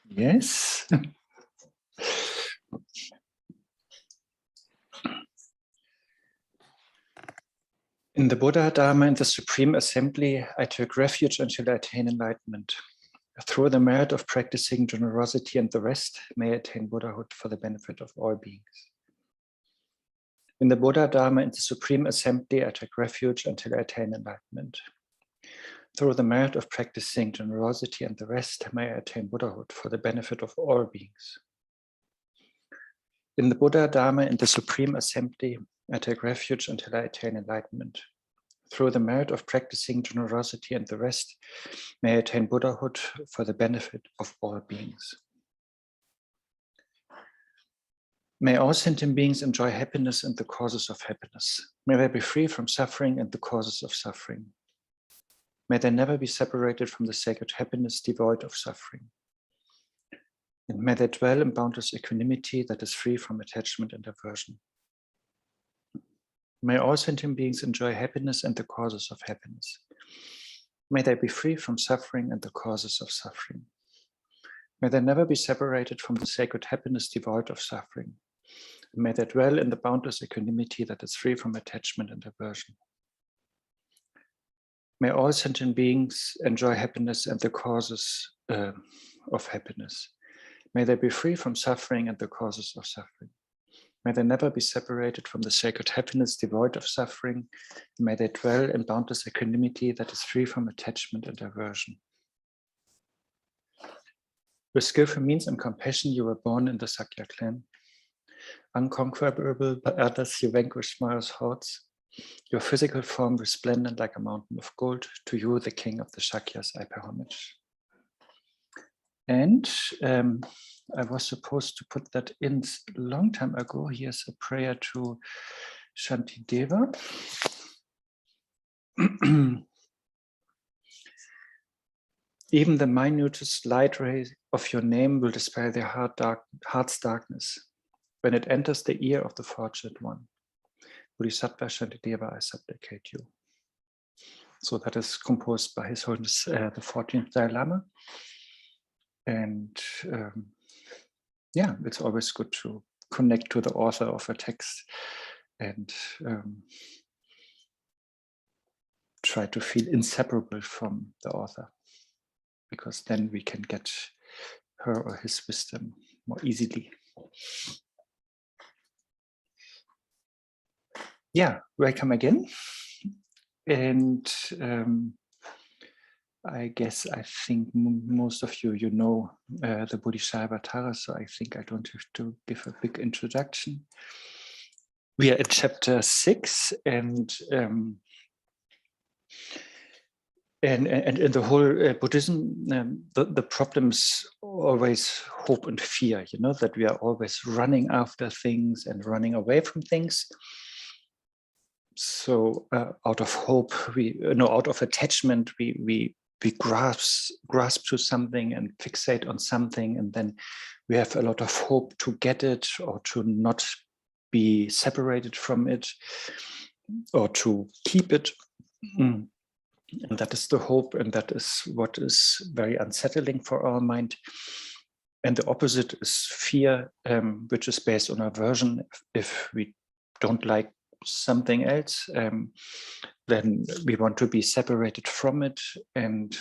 Yes. In the Buddha, Dharma, and the Supreme Assembly, I took refuge until I attain enlightenment. Through the merit of practicing generosity and the rest, may I attain Buddhahood for the benefit of all beings. In the Buddha, Dharma, and the Supreme Assembly, I take refuge until I attain enlightenment. Through the merit of practicing generosity and the rest, may I attain Buddhahood for the benefit of all beings. In the Buddha, Dharma, and the Supreme Assembly, I take refuge until I attain enlightenment. Through the merit of practicing generosity and the rest, may I attain Buddhahood for the benefit of all beings. May all sentient beings enjoy happiness and the causes of happiness. May they be free from suffering and the causes of suffering. May they never be separated from the sacred happiness devoid of suffering. And may they dwell in boundless equanimity that is free from attachment and aversion. May all sentient beings enjoy happiness and the causes of happiness. May they be free from suffering and the causes of suffering. May they never be separated from the sacred happiness devoid of suffering. And may they dwell in the boundless equanimity that is free from attachment and aversion. May all sentient beings enjoy happiness and the causes of happiness. May they be free from suffering and the causes of suffering. May they never be separated from the sacred happiness devoid of suffering. May they dwell in boundless equanimity that is free from attachment and aversion. With skillful means and compassion, you were born in the Sakya clan. Unconquerable by others, you vanquish tomorrow's hordes. Your physical form resplendent like a mountain of gold. To you, the king of the Shakyas, I pay homage. And I was supposed to put that in a long time ago. Here's a prayer to Shantideva. Even the minutest light ray of your name will dispel their heart's darkness. When it enters the ear of the fortunate one, Bodhisattva Shantideva, I supplicate you. So that is composed by His Holiness the 14th Dalai Lama. And yeah, it's always good to connect to the author of a text and try to feel inseparable from the author, because then we can get her or his wisdom more easily. Yeah, welcome again. And I think most of you know the Bodhicaryavatara, so I think I don't have to give a big introduction. We are at chapter 6, and in the whole Buddhism, the problems always hope and fear, you know, that we are always running after things and running away from things. So out of hope, out of attachment, we grasp to something and fixate on something, and then we have a lot of hope to get it or to not be separated from it or to keep it. And that is the hope, and that is what is very unsettling for our mind. And the opposite is fear, which is based on aversion. If we don't like something else, then we want to be separated from it, and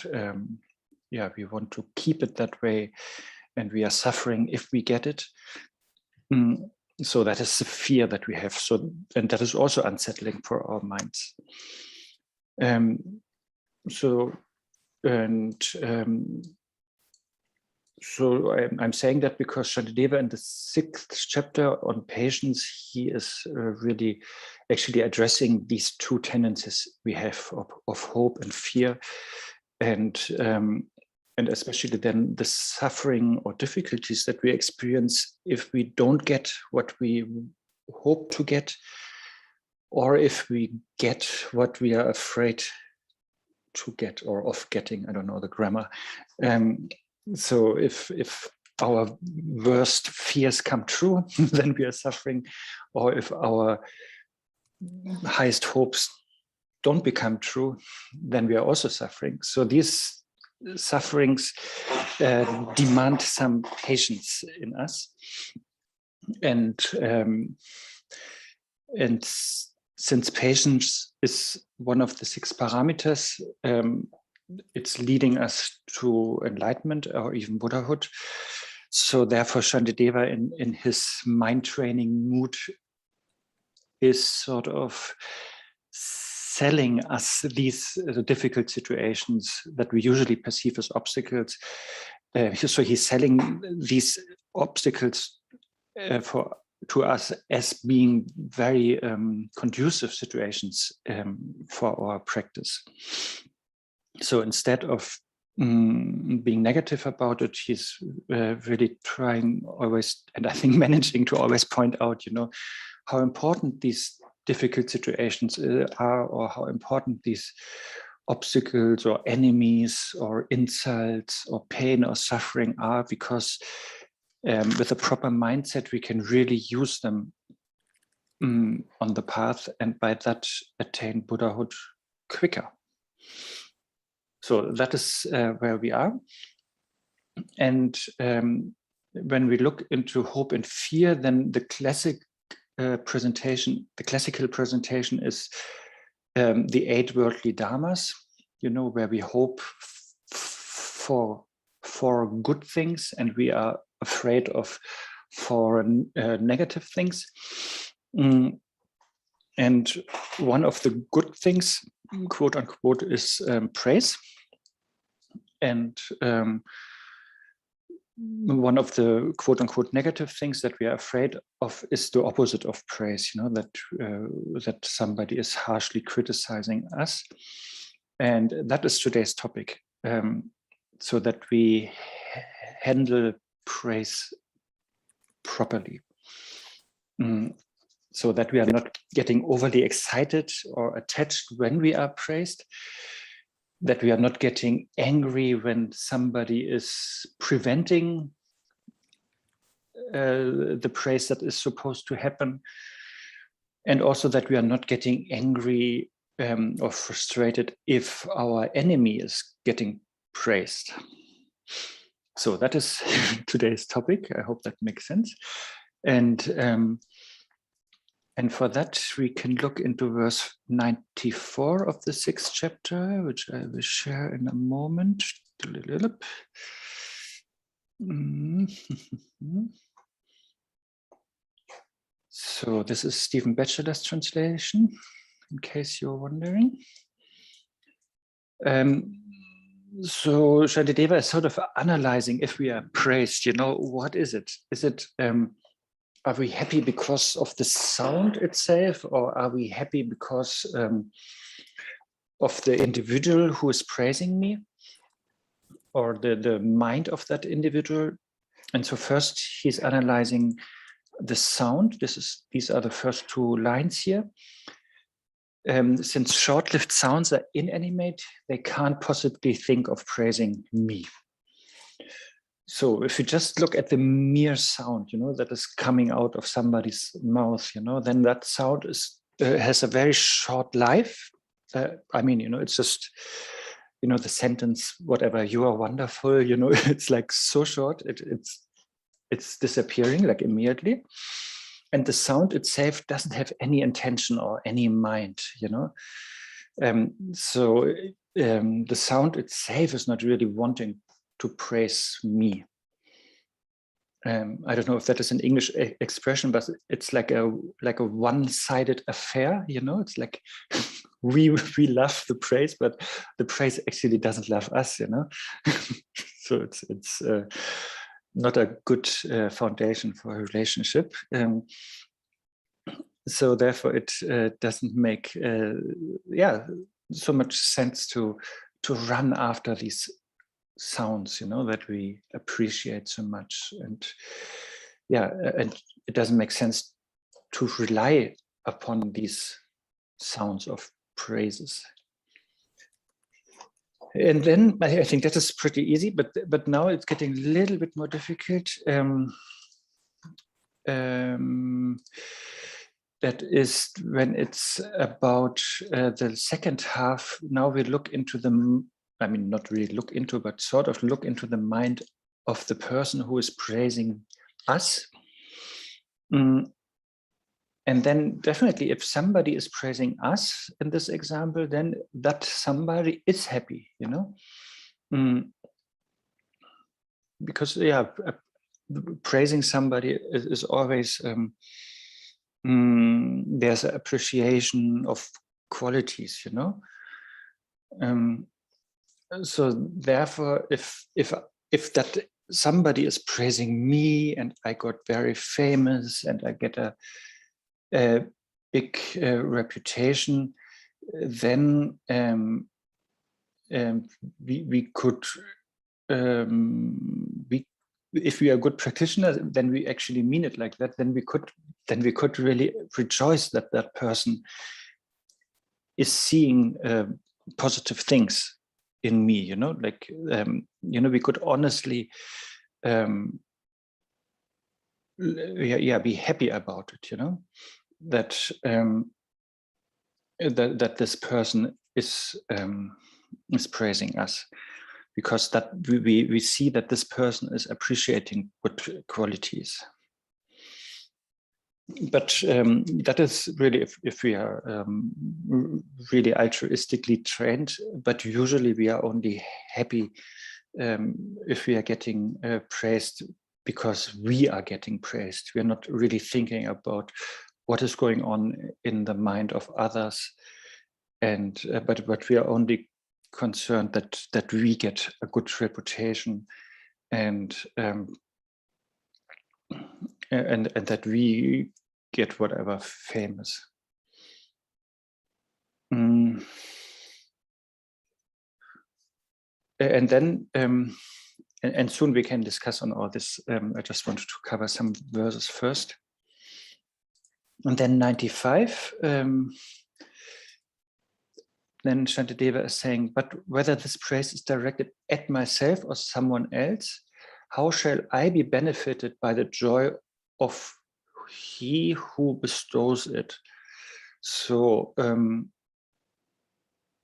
we want to keep it that way, and we are suffering if we get it. So that is the fear that we have. So, and that is also unsettling for our minds. So I'm saying that because Shantideva in the 6th chapter on patience, he is really actually addressing these two tendencies we have of hope and fear, and especially then the suffering or difficulties that we experience if we don't get what we hope to get, or if we get what we are afraid to get or of getting. I don't know the grammar. So if our worst fears come true, then we are suffering, or if our highest hopes don't become true, then we are also suffering. So these sufferings demand some patience in us. And since patience is one of the 6 parameters, it's leading us to enlightenment or even Buddhahood. So therefore, Shantideva in his mind training mood is sort of selling us these difficult situations that we usually perceive as obstacles. So he's selling these obstacles to us as being very conducive situations for our practice. So instead of being negative about it, he's really trying always, and I think managing to always point out, how important these difficult situations are, or how important these obstacles or enemies or insults or pain or suffering are, because with a proper mindset, we can really use them on the path, and by that attain Buddhahood quicker. So that is where we are. And when we look into hope and fear, then the classical presentation is the 8 worldly dharmas, where we hope for good things and we are afraid of for negative things. And one of the good things, quote unquote, is praise. And one of the quote unquote negative things that we are afraid of is the opposite of praise, that somebody is harshly criticizing us. And that is today's topic, so that we handle praise properly. So that we are not getting overly excited or attached when we are praised, that we are not getting angry when somebody is preventing the praise that is supposed to happen, and also that we are not getting angry or frustrated if our enemy is getting praised. So that is today's topic. I hope that makes sense. And for that, we can look into verse 94 of the 6th chapter, which I will share in a moment. So this is Stephen Batchelor's translation, in case you're wondering. So Shantideva is sort of analyzing if we are praised, what is it? Is it... are we happy because of the sound itself, or are we happy because of the individual who is praising me, or the mind of that individual? And so first he's analyzing the sound. These are the first 2 lines here. Since short-lived sounds are inanimate, they can't possibly think of praising me. So if you just look at the mere sound, that is coming out of somebody's mouth, then that sound has a very short life. It's just, the sentence, whatever, you are wonderful, it's like so short, it's disappearing like immediately. And the sound itself doesn't have any intention or any mind, So the sound itself is not really wanting to praise me. I don't know if that is an English expression, but it's like a one-sided affair. It's like we love the praise, but the praise actually doesn't love us. So it's not a good foundation for a relationship. So therefore, it doesn't make so much sense to run after these sounds, that we appreciate so much, and it doesn't make sense to rely upon these sounds of praises. And then I think that is pretty easy, but now it's getting a little bit more difficult. That is when it's about the second half. Now we look into not really look into, but sort of look into the mind of the person who is praising us. And then definitely if somebody is praising us in this example, then that somebody is happy, you know. Because praising somebody is always, there's an appreciation of qualities, you know. So therefore, if that somebody is praising me and I got very famous and I get a big reputation, then we could, if we are good practitioners, then we actually mean it like that. Then we could really rejoice that that person is seeing positive things in me. You know, like you know, we could honestly, be happy about it. You know, that that this person is praising us, because that we see that this person is appreciating good qualities. But that is really if we are really altruistically trained, but usually we are only happy if we are getting praised because we are getting praised. We are not really thinking about what is going on in the mind of others, and but we are only concerned that we get a good reputation, and that we get whatever famous. And then and soon we can discuss on all this. I just wanted to cover some verses first. And then 95, then Shantideva is saying, but whether this praise is directed at myself or someone else, how shall I be benefited by the joy of he who bestows it? So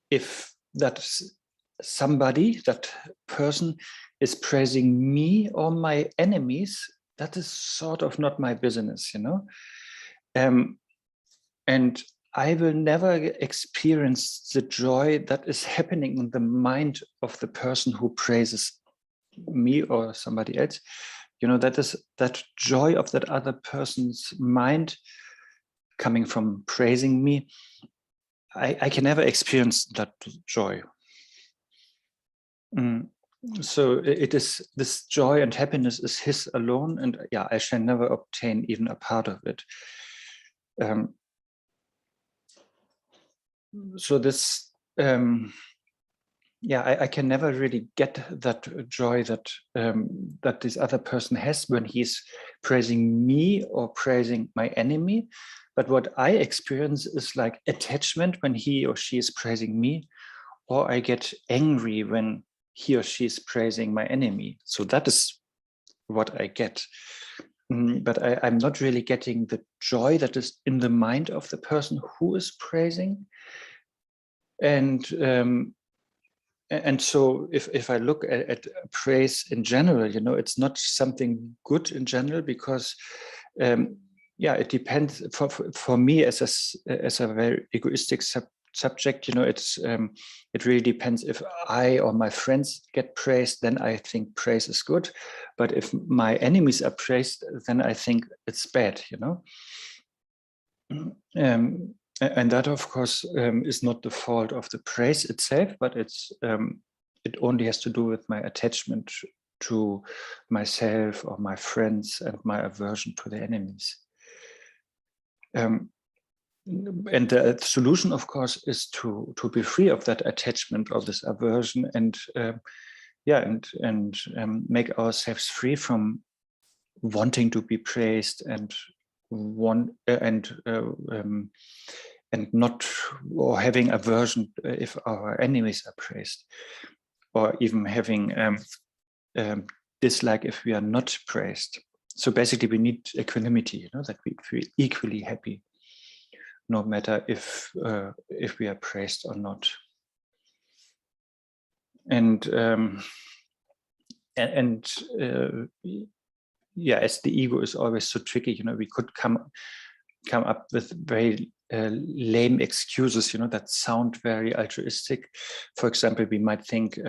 if that somebody, that person is praising me or my enemies, that is sort of not my business, you know. And I will never experience the joy that is happening in the mind of the person who praises me or somebody else. You know, that is that joy of that other person's mind coming from praising me. I can never experience that joy. So it is, this joy and happiness is his alone, and yeah, I shall never obtain even a part of it. So this, I can never really get that joy that that this other person has when he's praising me or praising my enemy. But what I experience is like attachment when he or she is praising me, or I get angry when he or she is praising my enemy. So that is what I get. But I'm not really getting the joy that is in the mind of the person who is praising. And so if I look at praise in general, you know, it's not something good in general, because it depends. For me as a very egoistic subject, you know, it really depends. If I or my friends get praised, then I think praise is good. But if my enemies are praised, then I think it's bad, you know. And that, of course, is not the fault of the praise itself, but it's it only has to do with my attachment to myself or my friends and my aversion to the enemies. And the solution, of course, is to be free of that attachment or this aversion, and make ourselves free from wanting to be praised and not, or having aversion if our enemies are praised, or even having dislike if we are not praised. So basically we need equanimity, you know, that we feel equally happy no matter if we are praised or not. And yeah, as the ego is always so tricky, you know, we could come up with very lame excuses, you know, that sound very altruistic. For example, we might think,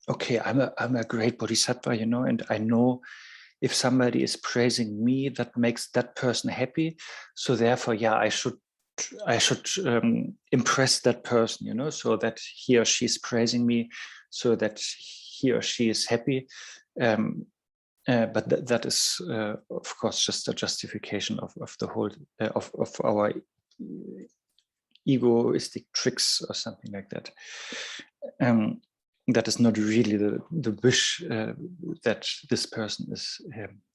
okay, I'm a great bodhisattva, you know, and I know if somebody is praising me, that makes that person happy. So therefore, yeah, I should impress that person, you know, so that he or she is praising me, so that he or she is happy. But that is, of course, just a justification of the whole of our egoistic tricks or something like that. That is not really the wish that this person is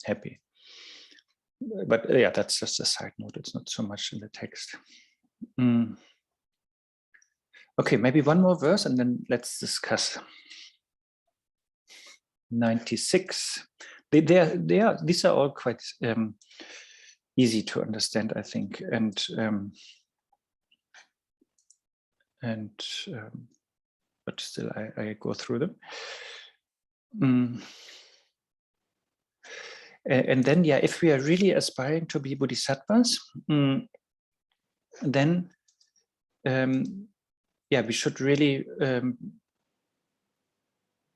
happy. But yeah, that's just a side note. It's not so much in the text. Okay, maybe one more verse and then let's discuss. 96. These are all quite easy to understand, I think, but still I go through them. And then, yeah, if we are really aspiring to be bodhisattvas, then yeah, we should really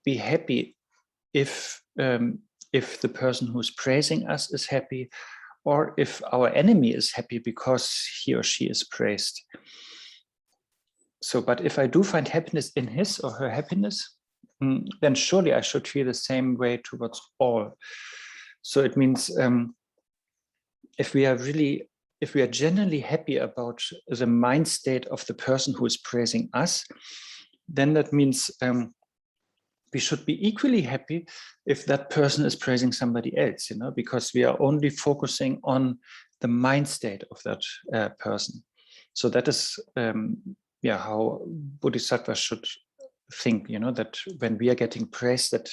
be happy if the person who's praising us is happy, or if our enemy is happy because he or she is praised. So, but if I do find happiness in his or her happiness, then surely I should feel the same way towards all. So it means if we are genuinely happy about the mind state of the person who is praising us, then that means we should be equally happy if that person is praising somebody else, you know, because we are only focusing on the mind state of that person. So that is, yeah, how bodhisattvas should think, you know, that when we are getting praised, that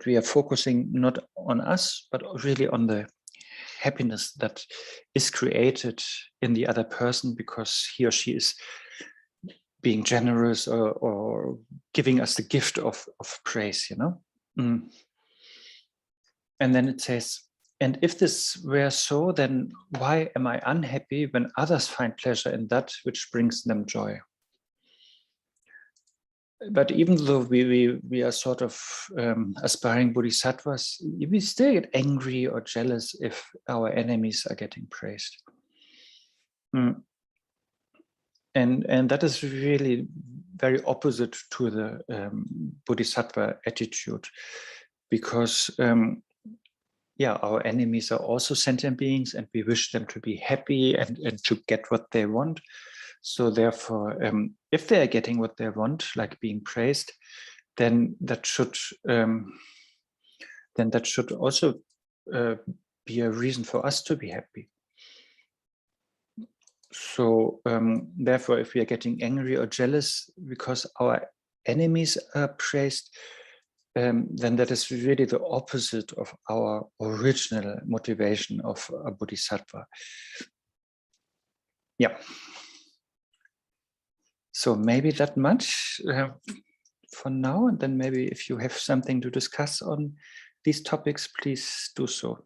we are focusing not on us, but really on the happiness that is created in the other person because he or she is being generous or giving us the gift of praise, you know. And then it says, and if this were so, then why am I unhappy when others find pleasure in that which brings them joy? But even though we are sort of aspiring bodhisattvas, we still get angry or jealous if our enemies are getting praised. And that is really very opposite to the bodhisattva attitude, because yeah, our enemies are also sentient beings and we wish them to be happy and to get what they want. So therefore, if they are getting what they want, like being praised, then that should also be a reason for us to be happy. So therefore, if we are getting angry or jealous because our enemies are praised, then that is really the opposite of our original motivation of a bodhisattva. Yeah. So maybe that much for now, and then maybe if you have something to discuss on these topics, please do so.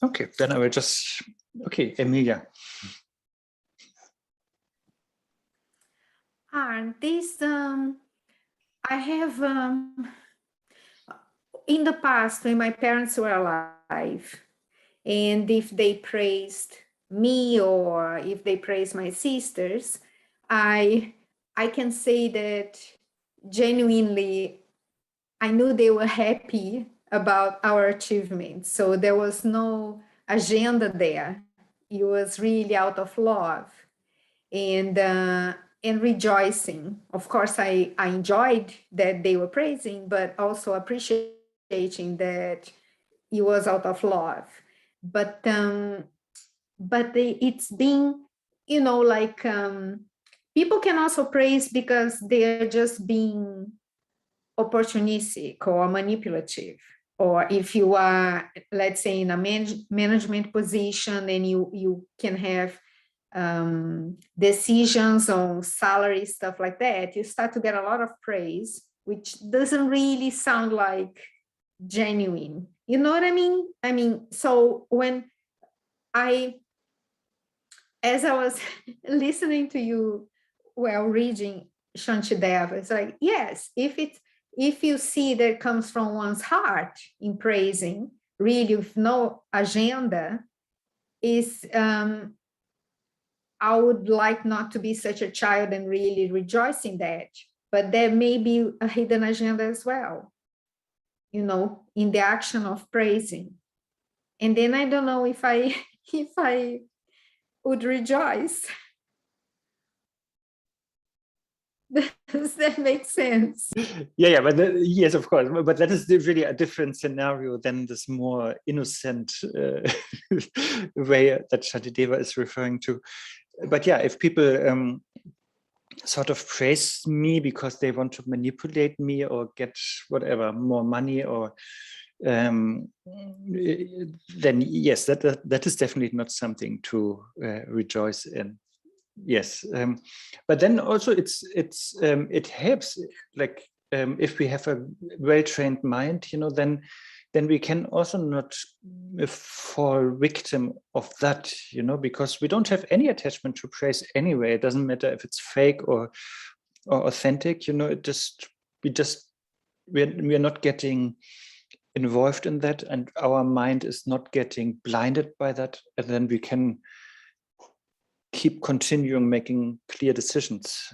Okay, then I will just, okay, Emilia. This, I have, in the past, when my parents were alive, and if they praised me or if they praised my sisters, I can say that genuinely, I knew they were happy about our achievements. So there was no agenda there. It was really out of love and rejoicing. Of course, I enjoyed that they were praising, but also appreciating that it was out of love. But it's been, you know, like people can also praise because they're just being opportunistic or manipulative. or if you are, let's say, in a management position and you can have decisions on salary, stuff like that, you start to get a lot of praise, which doesn't really sound like genuine. You know what I mean? So when as I was listening to you while reading Shantideva, it's like, yes, if you see that it comes from one's heart in praising, really with no agenda, is I would like not to be such a child and really rejoice in that. But there may be a hidden agenda as well, in the action of praising. And then I don't know if I would rejoice. Does that make sense? Yeah, but yes, of course. But that is really a different scenario than this more innocent way that Shantideva is referring to. But yeah, if people sort of praise me because they want to manipulate me or get whatever, more money, or then yes, that is definitely not something to rejoice in. Yes, but then also it helps, like if we have a well-trained mind, then we can also not fall victim of that, because we don't have any attachment to praise anyway. It doesn't matter if it's fake or authentic, we're not getting involved in that, and our mind is not getting blinded by that, and then we can keep continuing making clear decisions.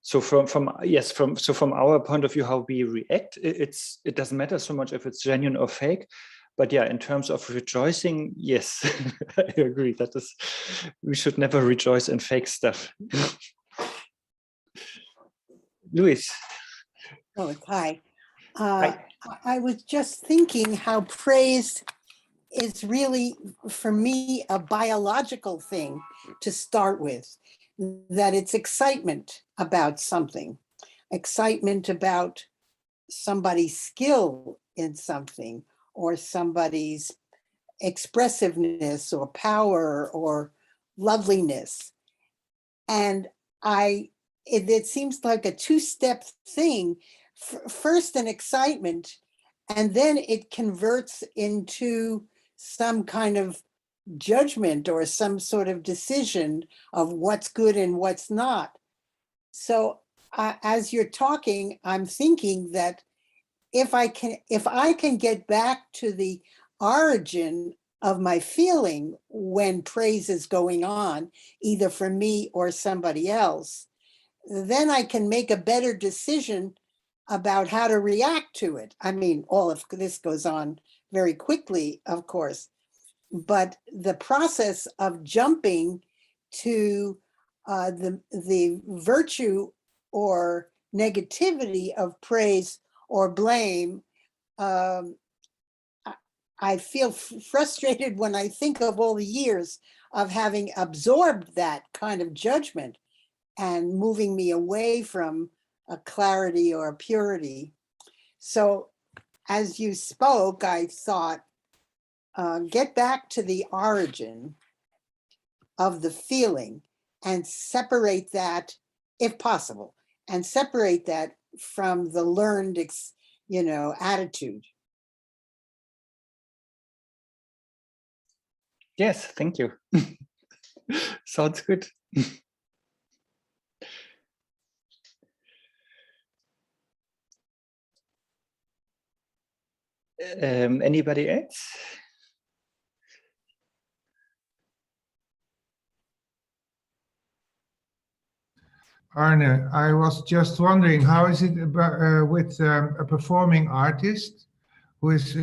So from our point of view, how we react, it doesn't matter so much if it's genuine or fake. But yeah, in terms of rejoicing, yes, I agree. We should never rejoice in fake stuff. Luis. Oh, hi. Hi. I was just thinking how praise is really, for me, a biological thing to start with, that it's excitement about something, excitement about somebody's skill in something, or somebody's expressiveness or power or loveliness. And it seems like a two-step thing. First an excitement, and then it converts into some kind of judgment or some sort of decision of what's good and what's not. So as you're talking, I'm thinking that if I can get back to the origin of my feeling when praise is going on, either for me or somebody else, then I can make a better decision about how to react to it. I mean, all of this goes on very quickly, of course, but the process of jumping to the virtue or negativity of praise or blame, I feel frustrated when I think of all the years of having absorbed that kind of judgment and moving me away from a clarity or a purity. So as you spoke, I thought, get back to the origin of the feeling and separate that, if possible, and separate that from the learned, attitude. Yes, thank you. Sounds good. Anybody else? Arne, I was just wondering, how is it about, with a performing artist who is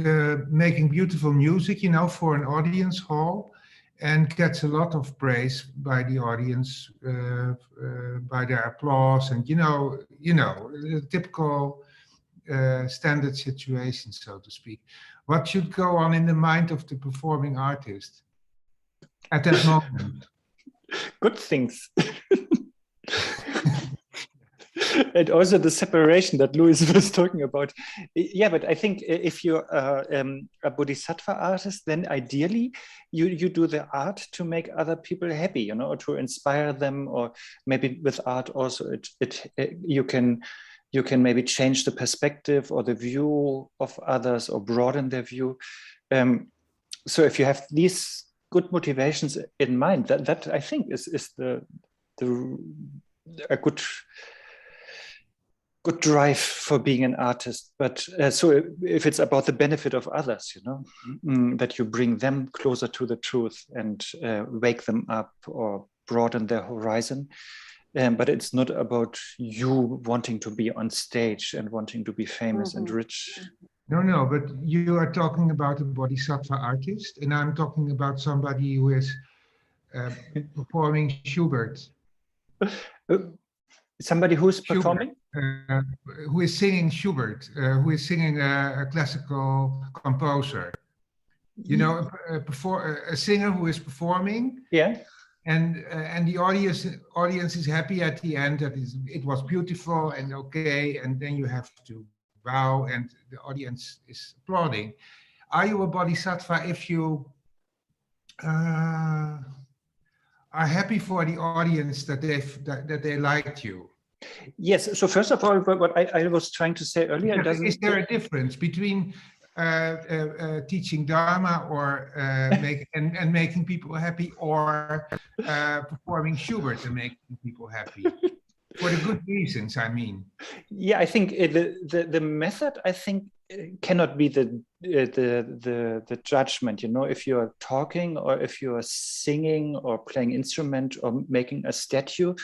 making beautiful music, for an audience hall, and gets a lot of praise by the audience, by their applause, and the typical standard situation, so to speak. What should go on in the mind of the performing artist at that moment? Good things. And also the separation that Louis was talking about. Yeah, but I think if you're a Bodhisattva artist, then ideally you do the art to make other people happy, you know, or to inspire them, or maybe with art also you can maybe change the perspective or the view of others or broaden their view. So if you have these good motivations in mind, that I think is a good drive for being an artist. But so if it's about the benefit of others, you know, that you bring them closer to the truth and wake them up or broaden their horizon. But it's not about you wanting to be on stage and wanting to be famous and rich. No, but you are talking about a Bodhisattva artist, and I'm talking about somebody who is performing Schubert. Somebody who's performing? Who is singing Schubert, who is singing a classical composer. You know, a singer who is performing. Yeah. And the audience is happy at the end that it was beautiful and okay, and then you have to bow and the audience is applauding. Are you a Bodhisattva if you are happy for the audience that they liked you? Yes. So first of all, what I was trying to say earlier, is there a difference between teaching Dharma or making people happy, or performing Schubert and making people happy? For the good reasons, I mean. Yeah, I think the method, I think, cannot be the judgment. You know, if you are talking or if you are singing or playing instrument or making a statue,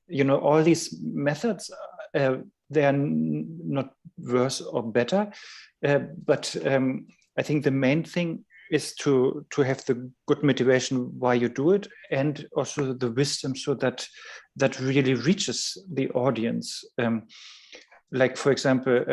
you know, all these methods, they are not worse or better. But I think the main thing is to have the good motivation why you do it, and also the wisdom so that really reaches the audience. Like, for example,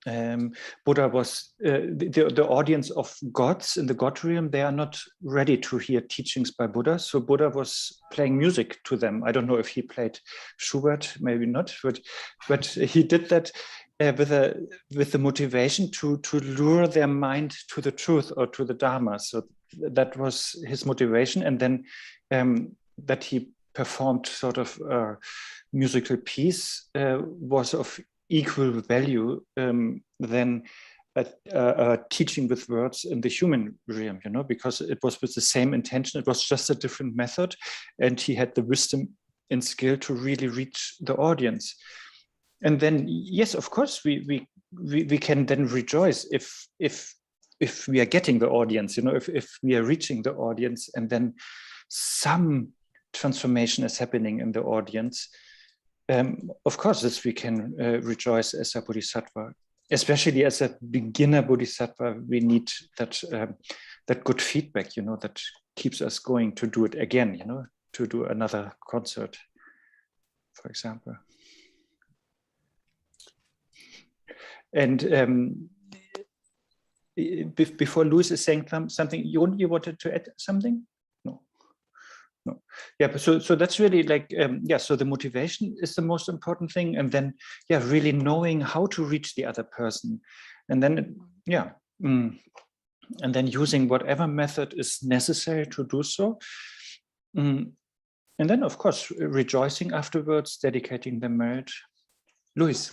Buddha was the audience of gods in the God realm. They are not ready to hear teachings by Buddha, so Buddha was playing music to them. I don't know if he played Schubert, maybe not, but he did that with the motivation to lure their mind to the truth or to the Dharma. So that was his motivation, and then that he performed sort of a musical piece was of equal value than a teaching with words in the human realm, you know, because it was with the same intention. It was just a different method, and he had the wisdom and skill to really reach the audience. And then, yes, of course, we can then rejoice if we are getting the audience, you know, if we are reaching the audience, and then some transformation is happening in the audience. Of course, this we can rejoice as a Bodhisattva. Especially as a beginner Bodhisattva, we need that good feedback, you know, that keeps us going to do it again, you know, to do another concert, for example. And before Louis is saying something, you wanted to add something? No. Yeah, but so that's really like, yeah, so the motivation is the most important thing. And then, yeah, really knowing how to reach the other person. And then, yeah, and then using whatever method is necessary to do so. And then, of course, rejoicing afterwards, dedicating the merit. Louis.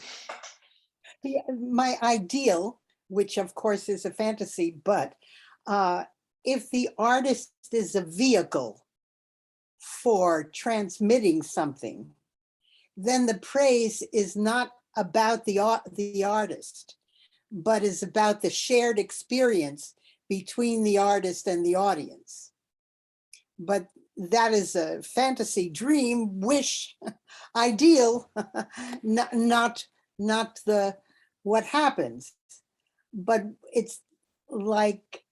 Yeah, my ideal, which of course is a fantasy, but if the artist is a vehicle for transmitting something, then the praise is not about the artist, but is about the shared experience between the artist and the audience. But that is a fantasy, dream, wish, ideal, not the what happens. But it's like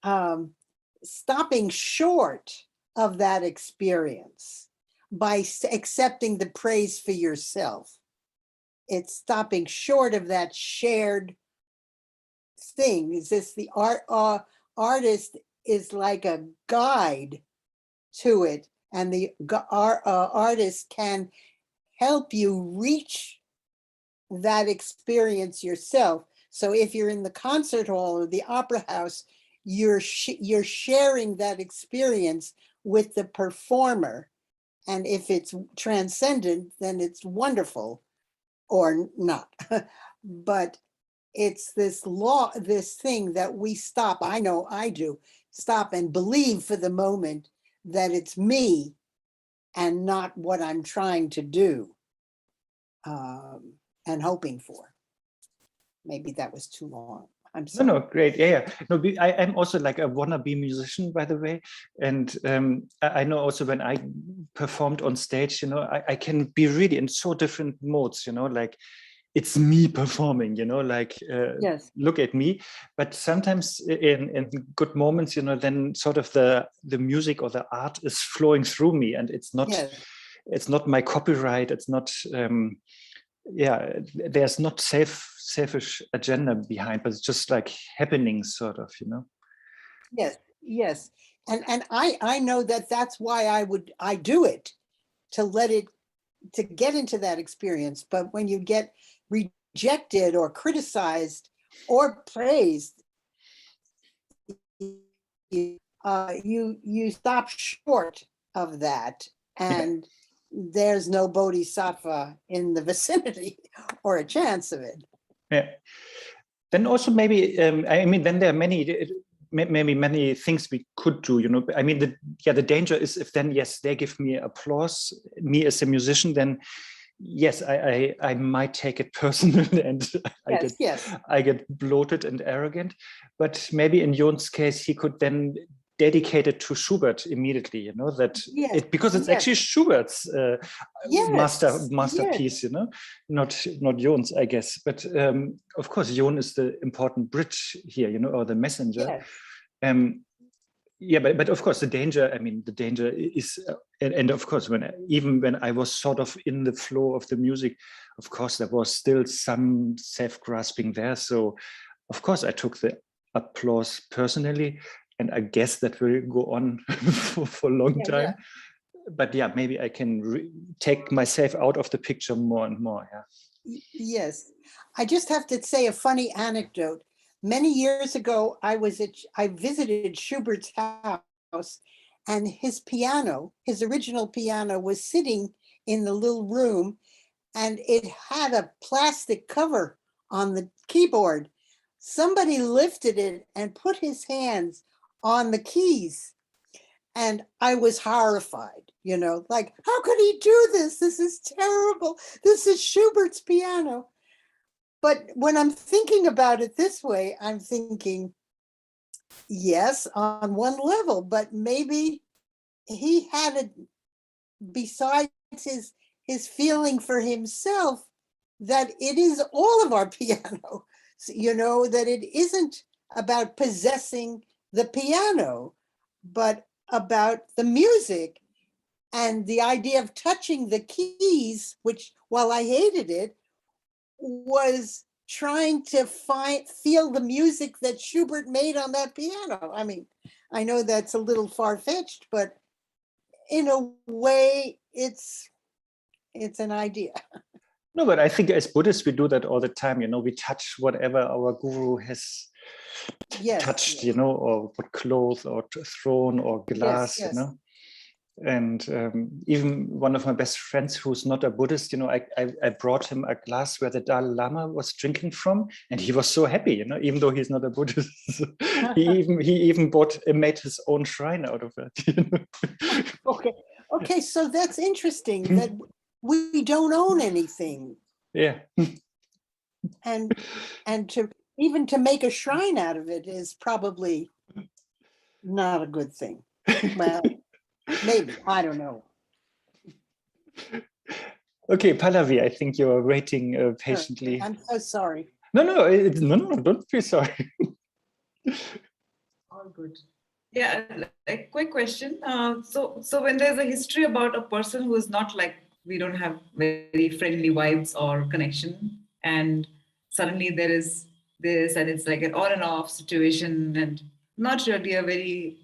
stopping short of that experience by accepting the praise for yourself. It's stopping short of that shared thing. Is this the artist is like a guide to it, and the artist can help you reach that experience yourself. So if you're in the concert hall or the opera house, you're sharing that experience with the performer. And if it's transcendent, then it's wonderful, or not. But it's this thing that we stop, I know I do, stop and believe for the moment that it's me and not what I'm trying to do and hoping for. Maybe that was too long. I'm sorry. No, great. Yeah. No, I'm also like a wannabe musician, by the way. And I know also when I performed on stage, I can be really in so different modes, like it's me performing, like Yes. look at me. But sometimes in good moments, then sort of the music or the art is flowing through me, and it's not it's not my copyright. It's not there's not selfish agenda behind, but it's just like happening, sort of, Yes. And I know that's why I do it, to get into that experience. But when you get rejected or criticized or praised, you stop short of that, and there's no bodhisattva in the vicinity or a chance of it. Yeah. Then also maybe then there are many things we could do. The danger is if then they give me applause, me as a musician, then yes, I might take it personal and I get bloated and arrogant. But maybe in Jon's case, he could then dedicate it to Schubert immediately, because it's actually Schubert's masterpiece, not Jon's, I guess. But of course, Jon is the important bridge here, or the messenger. But of course, the danger is, and of course, when I was sort of in the flow of the music, of course, there was still some self-grasping there. So, of course, I took the applause personally, and I guess that will go on for a long time. But maybe I can take myself out of the picture more and more. Yes, I just have to say a funny anecdote. Many years ago, I visited Schubert's house, and his original piano, was sitting in the little room, and it had a plastic cover on the keyboard. Somebody lifted it and put his hands on the keys, and I was horrified, like, how could he do this? This is terrible. This is Schubert's piano. But when I'm thinking about it this way, I'm thinking, yes, on one level, but maybe he had it, besides his feeling for himself, that it is all of our piano, that it isn't about possessing the piano, but about the music. And the idea of touching the keys, which, while I hated it, was trying to feel the music that Schubert made on that piano. I mean, I know that's a little far-fetched, but in a way, it's an idea. No, but I think as Buddhists, we do that all the time. We touch whatever our guru has touched, or what cloth or throne or glass, And even one of my best friends who's not a Buddhist, I brought him a glass where the Dalai Lama was drinking from, and he was so happy, even though he's not a Buddhist. he even made his own shrine out of it. Okay, so that's interesting that we don't own anything. Yeah. And to make a shrine out of it is probably not a good thing. Well, maybe, I don't know. Okay, Pallavi, I think you are waiting patiently. I'm so sorry. No, don't be sorry. All good. Yeah, a quick question. So when there's a history about a person who is not like, we don't have very friendly vibes or connection, and suddenly there is this, and it's like an on and off situation, and not really a very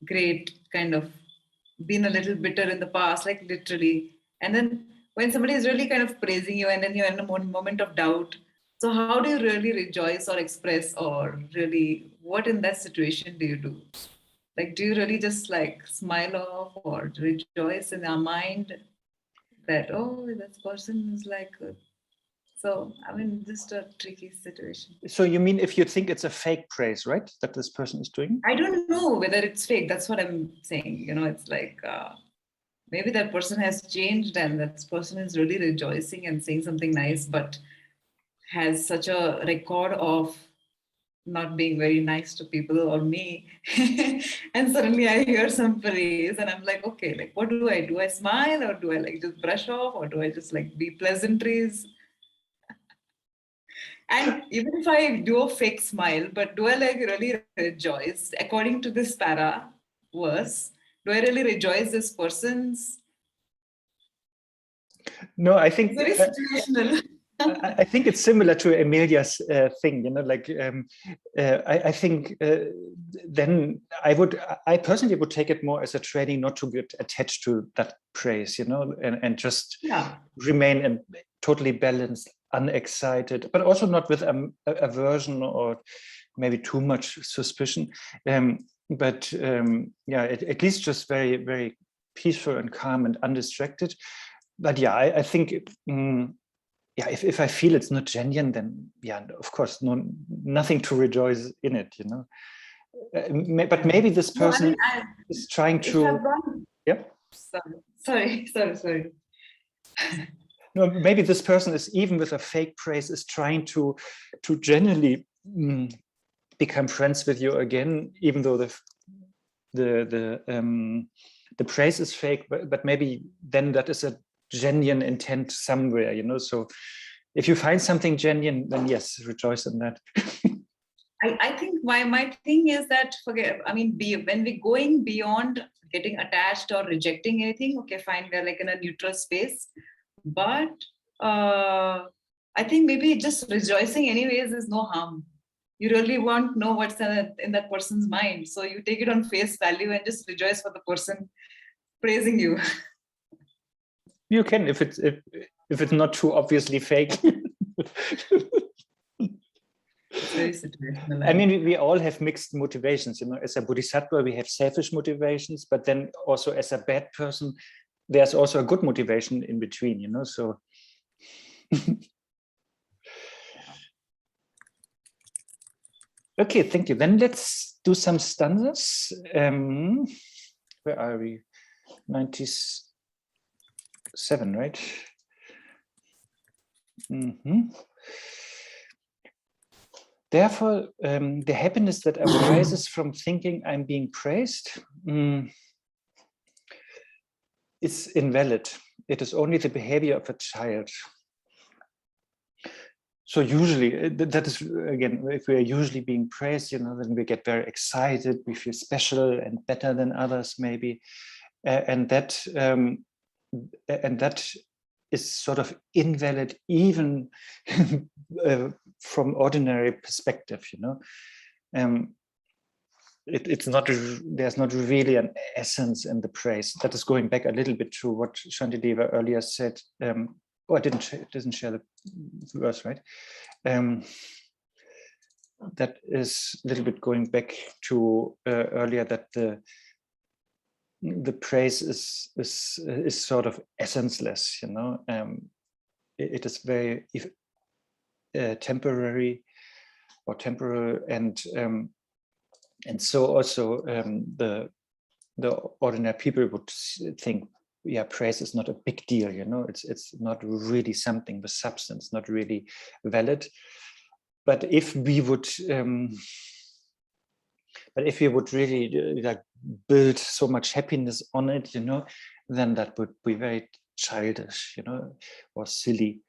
great kind of, been a little bitter in the past, like literally. And then when somebody is really kind of praising you and then you're in a moment of doubt, so how do you really rejoice or express, or really what in that situation do you do? Like, do you really just like smile off or rejoice in our mind that, oh, this person is like, so I mean, just a tricky situation. So you mean if you think it's a fake praise, right? That this person is doing? I don't know whether it's fake. That's what I'm saying. You know, it's like maybe that person has changed and that person is really rejoicing and saying something nice, but has such a record of not being very nice to people or me. And suddenly I hear some praise and I'm like, okay, like what do? Do I smile, or do I like just brush off, or do I just like be pleasantries? And even if I do a fake smile, but do I like really rejoice? According to this para verse, do I really rejoice this person's? No, I think Very situational. I think it's similar to Emilia's thing, you know, like I think then I personally would take it more as a training not to get attached to that praise, you know, and just remain and totally balanced, unexcited, but also not with aversion or maybe too much suspicion. But at least just very, very peaceful and calm and undistracted. But yeah, I think. If I feel it's not genuine, then of course, nothing to rejoice in it, you know. But maybe this person is trying to. Sorry. No, maybe this person is, even with a fake praise, is trying to genuinely become friends with you again, even though the praise is fake. But maybe then that is a genuine intent somewhere, you know. So if you find something genuine, then yes, rejoice in that. I think my thing is that when we're going beyond getting attached or rejecting anything, okay, fine, we're like in a neutral space. But I think maybe just rejoicing anyways is no harm. You really won't know what's in that person's mind. So you take it on face value and just rejoice for the person praising you. You can, if it's not too obviously fake. Very situational. I mean, we all have mixed motivations, you know. As a Bodhisattva, we have selfish motivations, but then also as a bad person, there's also a good motivation in between, you know. So okay, thank you. Then let's do some stanzas. Where are we? 97, right? Therefore, the happiness that arises from thinking I'm being praised is invalid. It is only the behavior of a child. So usually, that is, again, if we are usually being praised, you know, then we get very excited, we feel special and better than others, maybe. And that is sort of invalid, even from ordinary perspective, you know. It's not, there's not really an essence in the praise. That is going back a little bit to what Shantideva earlier said. I didn't share the verse, right? That is a little bit going back to earlier, that the praise is sort of essenceless, you know. It is very temporary or temporal, and so also the ordinary people would think, yeah, praise is not a big deal, you know. It's not really something with substance, not really valid. But if we would really like build so much happiness on it, you know, then that would be very childish, you know, or silly.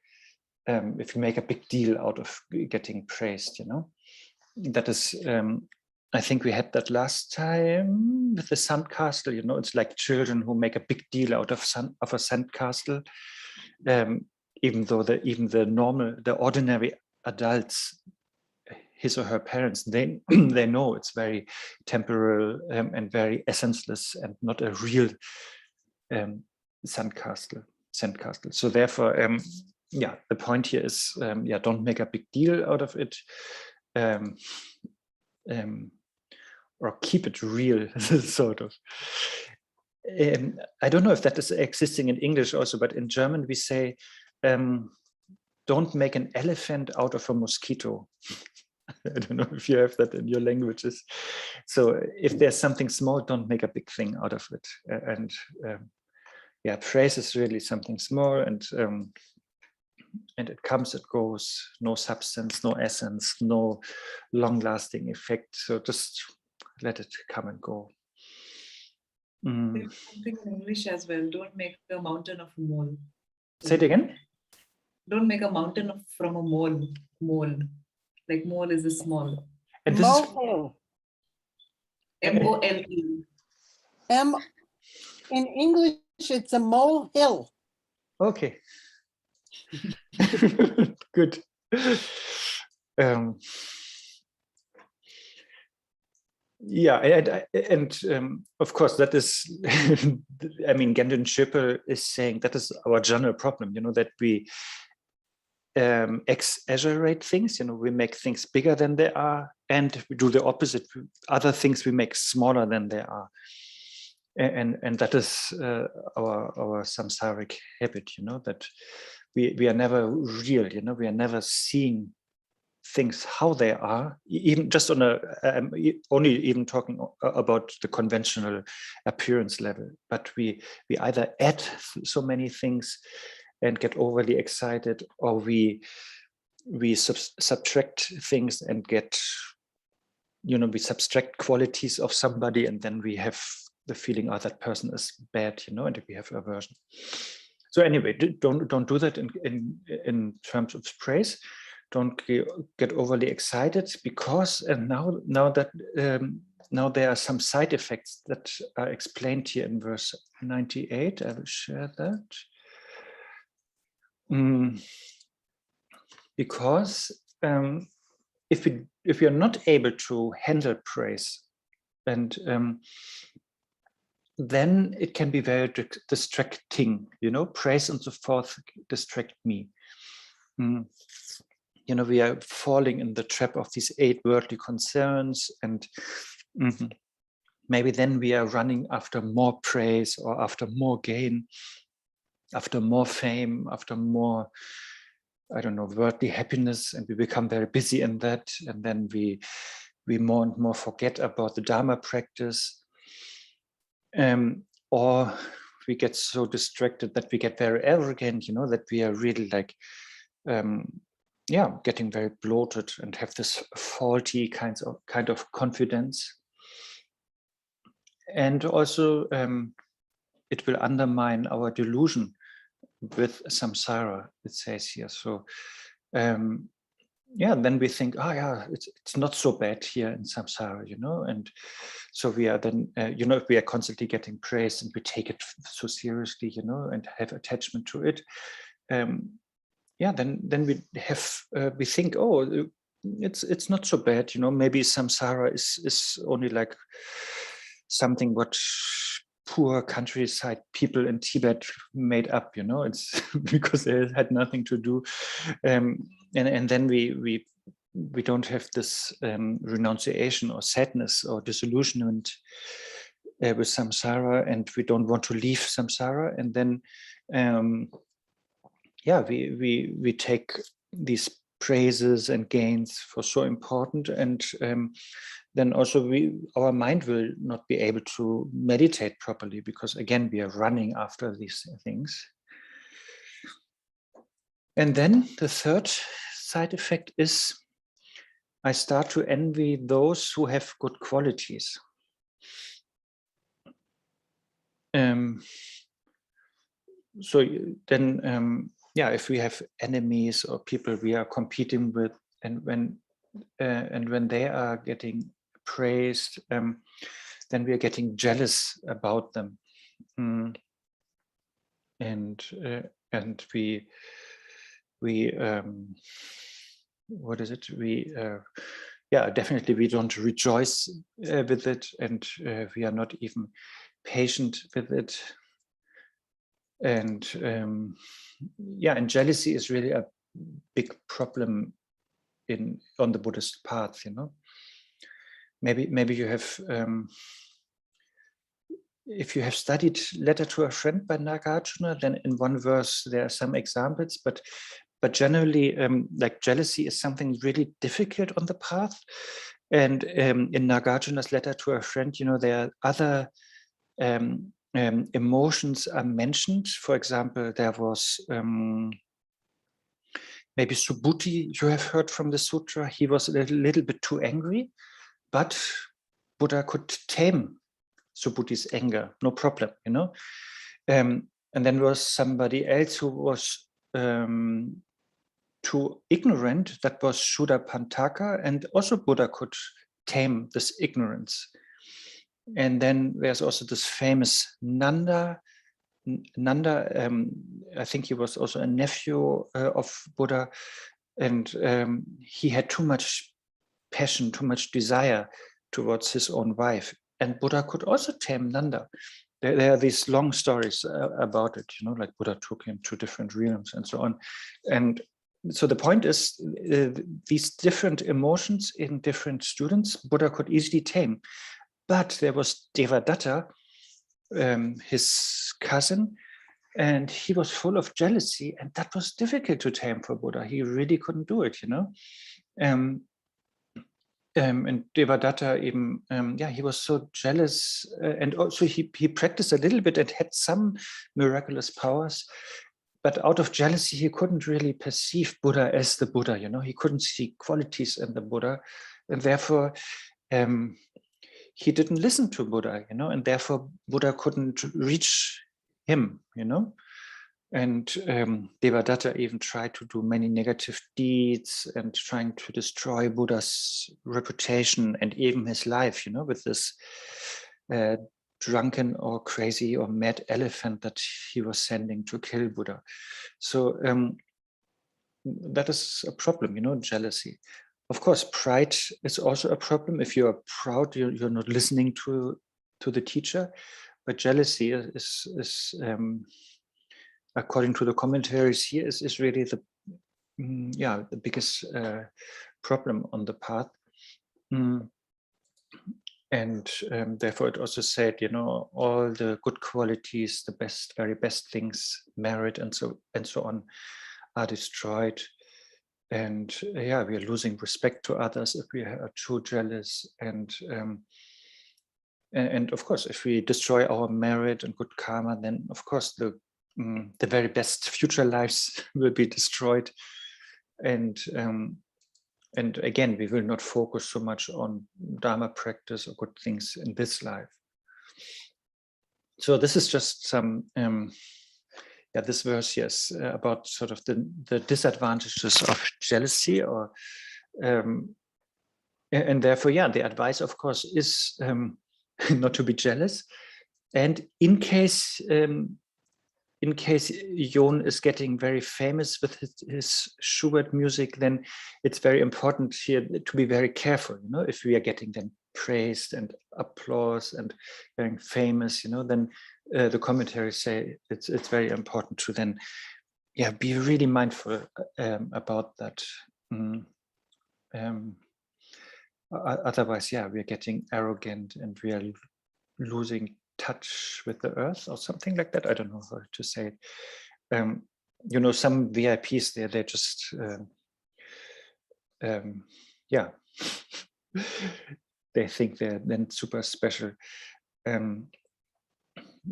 If you make a big deal out of getting praised, you know. That is, I think we had that last time with the sandcastle, you know. It's like children who make a big deal out of a sandcastle, even though the ordinary adults, his or her parents, they know it's very temporal and very essenceless and not a real sandcastle. sandcastle. So therefore, yeah, the point here is, yeah, don't make a big deal out of it, or keep it real, sort of. I don't know if that is existing in English also, but in German we say, don't make an elephant out of a mosquito. I don't know if you have that in your languages. So if there's something small, don't make a big thing out of it. Yeah, praise is really something small, and it comes, it goes, no substance, no essence, no long-lasting effect. So just let it come and go. There's something in English as well. Don't make a mountain of a mole. Say it again. Don't make a mountain from a mole. Mole, like mole is a small. And this Molehill. M-O-L-E. In English, it's a molehill. Okay. Good. Yeah, and of course that is, I mean, Gendon Schipper is saying that is our general problem, you know, that we exaggerate things, you know, we make things bigger than they are, and we do the opposite. Other things we make smaller than they are. And that is our samsaric habit, you know, that we are never real, you know, we are never seeing things how they are, even just on a only even talking about the conventional appearance level, but we either add so many things and get overly excited, or we subtract things and get, you know, we subtract qualities of somebody, and then we have the feeling, oh, that person is bad, you know, and we have aversion. So anyway, don't do that in terms of praise. Don't get overly excited, because now there are some side effects that are explained here in verse 98. I will share that. Because if we are not able to handle praise, and then it can be very distracting, you know, praise and so forth distract me. You know, we are falling in the trap of these 8 worldly concerns, and maybe then we are running after more praise, or after more gain, after more fame, after more, I don't know, worldly happiness, and we become very busy in that, and then we more and more forget about the Dharma practice, or we get so distracted that we get very arrogant, you know, that we are really like, yeah, getting very bloated and have this faulty kind of confidence. And also it will undermine our delusion with samsara, it says here. So yeah, then we think, oh yeah, it's not so bad here in samsara, you know. And so we are then, you know, if we are constantly getting praise and we take it so seriously, you know, and have attachment to it, yeah, then we think, oh, it's not so bad, you know. Maybe samsara is only like something what poor countryside people in Tibet made up, you know. It's because they had nothing to do, and then we don't have this renunciation or sadness or disillusionment with samsara, and we don't want to leave samsara, and then yeah, we take these praises and gains for so important, and then also our mind will not be able to meditate properly, because again we are running after these things. And then the third side effect is I start to envy those who have good qualities. So then yeah, if we have enemies or people we are competing with, and when they are getting praised, then we are getting jealous about them, and we what is it? Yeah, definitely we don't rejoice with it, and we are not even patient with it. And yeah, and jealousy is really a big problem on the Buddhist path, you know. Maybe you have, if you have studied Letter to a Friend by Nagarjuna, then in one verse there are some examples, but generally, like jealousy is something really difficult on the path. And in Nagarjuna's Letter to a Friend, you know, there are other emotions are mentioned. For example, there was maybe Subhuti, you have heard from the sutra. He was a little bit too angry, but Buddha could tame Subhuti's anger, no problem, you know. And then there was somebody else who was too ignorant, that was Shuddhapantaka, and also Buddha could tame this ignorance. And then there's also this famous Nanda. I think he was also a nephew of Buddha, and he had too much passion, too much desire towards his own wife. And Buddha could also tame Nanda. There are these long stories about it, you know, like Buddha took him to different realms and so on. And so the point is, these different emotions in different students, Buddha could easily tame. But there was Devadatta, his cousin, and he was full of jealousy, and that was difficult to tame for Buddha. He really couldn't do it, you know. And Devadatta even, yeah, he was so jealous, and also he practiced a little bit and had some miraculous powers, but out of jealousy, he couldn't really perceive Buddha as the Buddha, you know. He couldn't see qualities in the Buddha, and therefore he didn't listen to Buddha, you know, and therefore Buddha couldn't reach him, you know. And Devadatta even tried to do many negative deeds and trying to destroy Buddha's reputation and even his life, you know, with this drunken or crazy or mad elephant that he was sending to kill Buddha. So that is a problem, you know, jealousy. Of course, pride is also a problem. If you are proud, you're not listening to the teacher. But jealousy is according to the commentaries here, is really the biggest problem on the path. And therefore, it also said, you know, all the good qualities, the best, very best things, merit, and so on, are destroyed. And yeah, we are losing respect to others if we are too jealous. And of course, if we destroy our merit and good karma, then of course the very best future lives will be destroyed. And again, we will not focus so much on Dharma practice or good things in this life. So this is just some, this verse, yes, about sort of the disadvantages of jealousy, or and therefore, yeah, the advice, of course, is not to be jealous. And in case Jon is getting very famous with his Schubert music, then it's very important here to be very careful. You know, if we are getting them praised and applause and getting famous, you know, then the commentaries say it's very important to then, yeah, be really mindful about that. Otherwise, yeah, we are getting arrogant and we are losing touch with the earth or something like that. I don't know how to say it. You know, some VIPs there, they just they think they're then super special,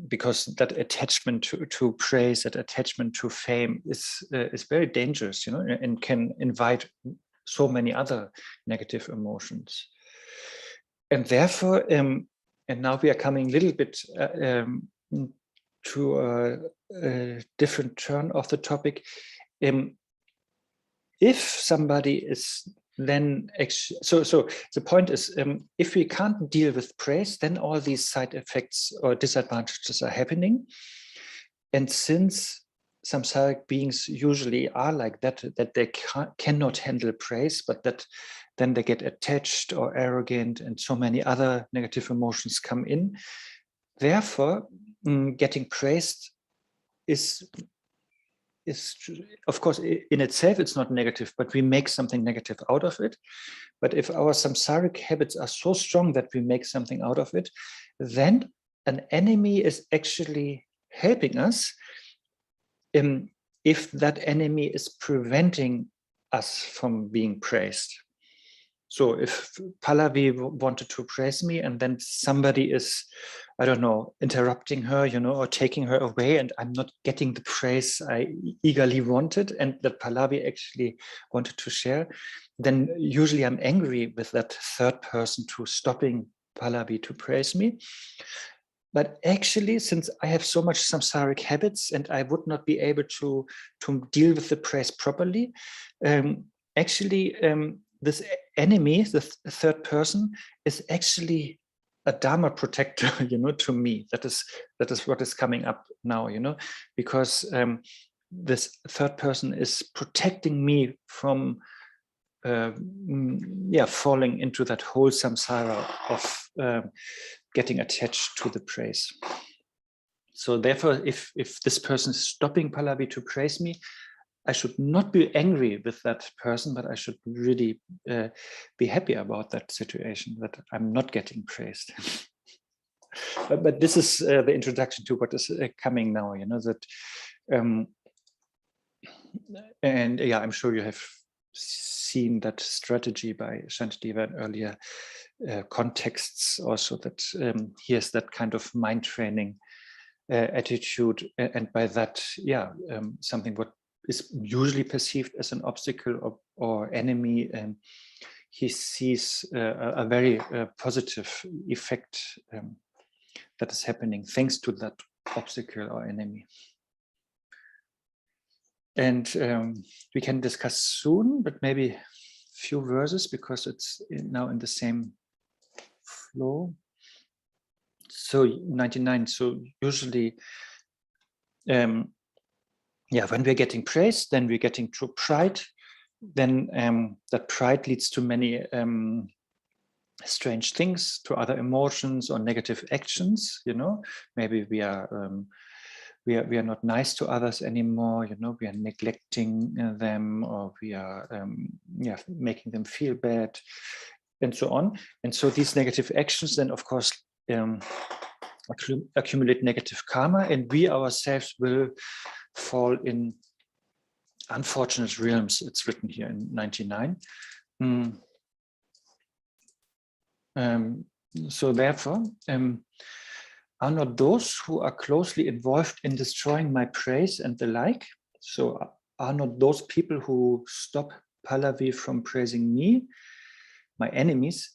because that attachment to praise, that attachment to fame is very dangerous, you know, and can invite so many other negative emotions. And therefore, and now we are coming a little bit to a different turn of the topic. If somebody is then, so the point is, if we can't deal with praise, then all these side effects or disadvantages are happening. And since samsaric beings usually are like that, that they cannot handle praise, but that then they get attached or arrogant, and so many other negative emotions come in. Therefore, getting praised is of course in itself it's not negative, but we make something negative out of it. But if our samsaric habits are so strong that we make something out of it, then an enemy is actually helping us if that enemy is preventing us from being praised. So if Pallavi wanted to praise me and then somebody is, I don't know, interrupting her, or taking her away, and I'm not getting the praise I eagerly wanted and that Pallavi actually wanted to share, then usually I'm angry with that third person to stopping Pallavi to praise me. But actually, since I have so much samsaric habits and I would not be able to deal with the praise properly, this enemy, the third person, is actually a Dharma protector, to me. That is what is coming up now, because this third person is protecting me from falling into that whole samsara of getting attached to the praise. So therefore, if this person is stopping Pallavi to praise me, I should not be angry with that person, but I should really be happy about that situation, that I'm not getting praised. but this is the introduction to what is coming now, that, and yeah, I'm sure you have seen that strategy by Shantideva in earlier contexts also, that he has that kind of mind training attitude, and by that, something what is usually perceived as an obstacle or enemy, and he sees a very positive effect that is happening thanks to that obstacle or enemy. And we can discuss soon, but maybe a few verses because it's now in the same flow. So 99, so usually when we're getting praised, then we're getting true pride. Then that pride leads to many strange things, to other emotions or negative actions. Maybe we are not nice to others anymore. We are neglecting them, or we are making them feel bad, and so on. And so these negative actions then, of course, accumulate negative karma, and we ourselves will fall in unfortunate realms. It's written here in 99. So therefore, are not those who are closely involved in destroying my praise and the like. So are not those people who stop Pallavi from praising me, my enemies,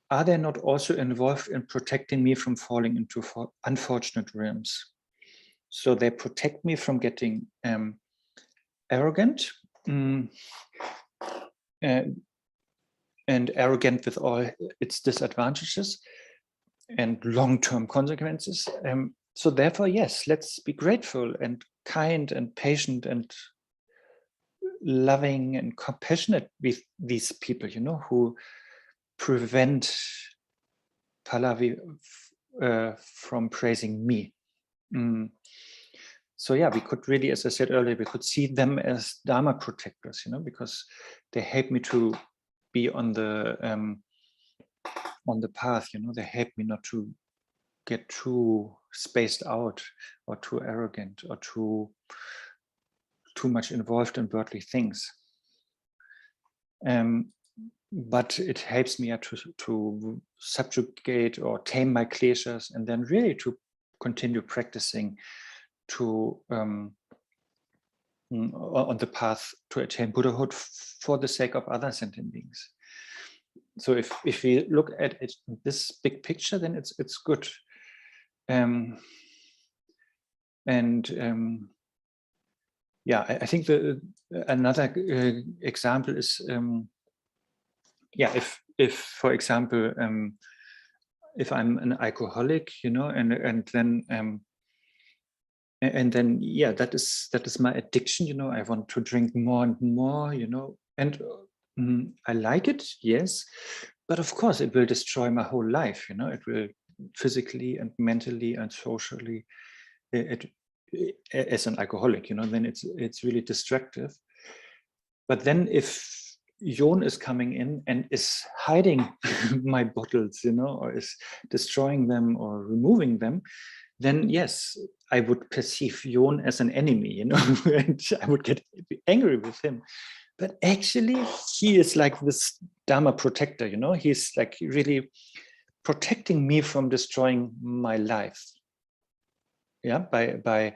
are they not also involved in protecting me from falling into unfortunate realms? So they protect me from getting arrogant, and arrogant with all its disadvantages and long-term consequences. So therefore, yes, let's be grateful and kind and patient and loving and compassionate with these people, who prevent Pallavi from praising me. So yeah, we could really, as I said earlier, we could see them as Dharma protectors, because they help me to be on the path. They help me not to get too spaced out or too arrogant or too much involved in worldly things. But it helps me to subjugate or tame my kleshas, and then really to continue practicing to on the path to attain Buddhahood for the sake of other sentient beings. So if we look at it, this big picture, then it's good. I think another example is if for example if I'm an alcoholic, and then that is my addiction. I want to drink more and more, and I like it, yes, but of course it will destroy my whole life. It will physically and mentally and socially as an alcoholic, then it's really destructive. But then if Yon is coming in and is hiding my bottles, or is destroying them or removing them, then yes, I would perceive Yon as an enemy, and I would get angry with him. But actually, he is like this Dharma protector, he's like really protecting me from destroying my life. Yeah, by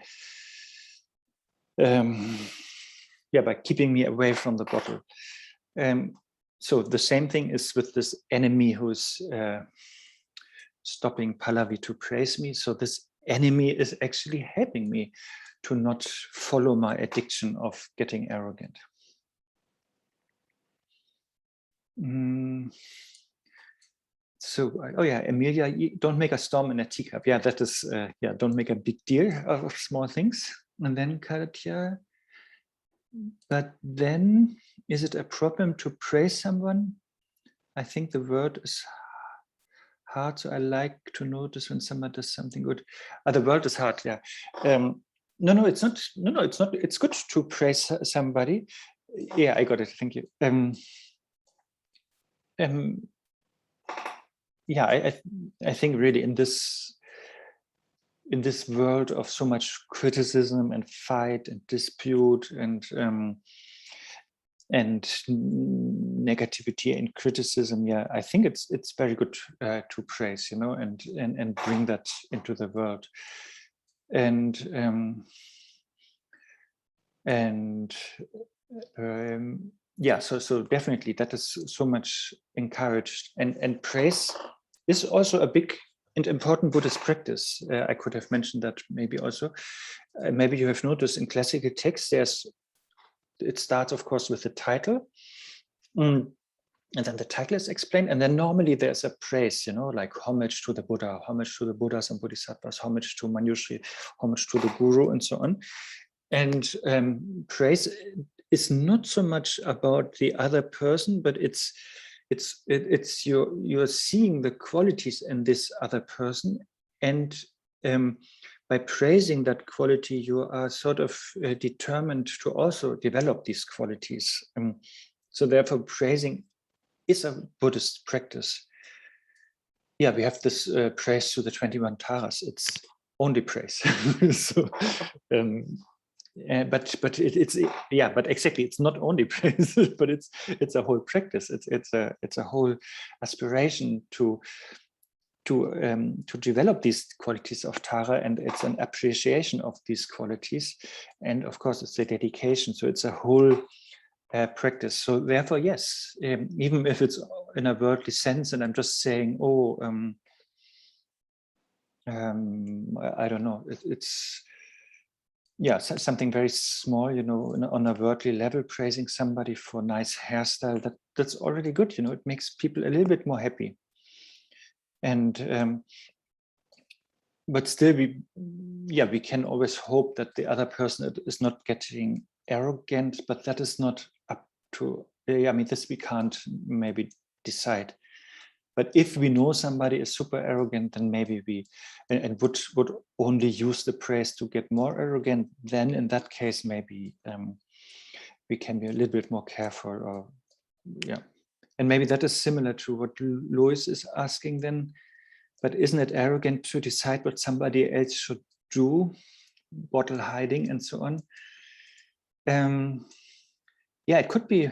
keeping me away from the bottle. So the same thing is with this enemy who's stopping Pallavi to praise me. So this enemy is actually helping me to not follow my addiction of getting arrogant. So, Emilia, don't make a storm in a teacup. Yeah, that is, don't make a big deal of small things. And then Katya, but then is it a problem to praise someone? I think the word is hard, so I like to notice when someone does something good. The word is hard, yeah. No, it's not. No, it's not. It's good to praise somebody. Yeah, I got it. Thank you. I think really in this world of so much criticism and fight and dispute and negativity and criticism, I think it's very good to praise, and bring that into the world, so definitely that is so much encouraged, and praise is also a big and important Buddhist practice. I could have mentioned that maybe also. Maybe you have noticed in classical texts, it starts, of course, with the title, and then the title is explained, and then normally there's a praise, like homage to the Buddha, homage to the Buddhas and Bodhisattvas, homage to Manjushri, homage to the Guru, and so on. And praise is not so much about the other person, but it's you're seeing the qualities in this other person, and by praising that quality, you are sort of determined to also develop these qualities. So therefore, praising is a Buddhist practice. Yeah, we have this praise to the 21 Taras. It's only praise. So, but exactly, it's not only praise, but it's a whole practice. It's a whole aspiration to develop these qualities of Tara, and it's an appreciation of these qualities, and of course it's a dedication. So it's a whole practice. So therefore, yes, even if it's in a worldly sense, and I'm just saying, I don't know, it's something very small, on a worldly level, praising somebody for nice hairstyle, that's already good. It makes people a little bit more happy. And but still, we can always hope that the other person is not getting arrogant, but that is not up to. This we can't maybe decide. But if we know somebody is super arrogant, then maybe we would only use the praise to get more arrogant. Then in that case, maybe we can be a little bit more careful, And maybe that is similar to what Lois is asking then. But isn't it arrogant to decide what somebody else should do, bottle hiding and so on? It could be,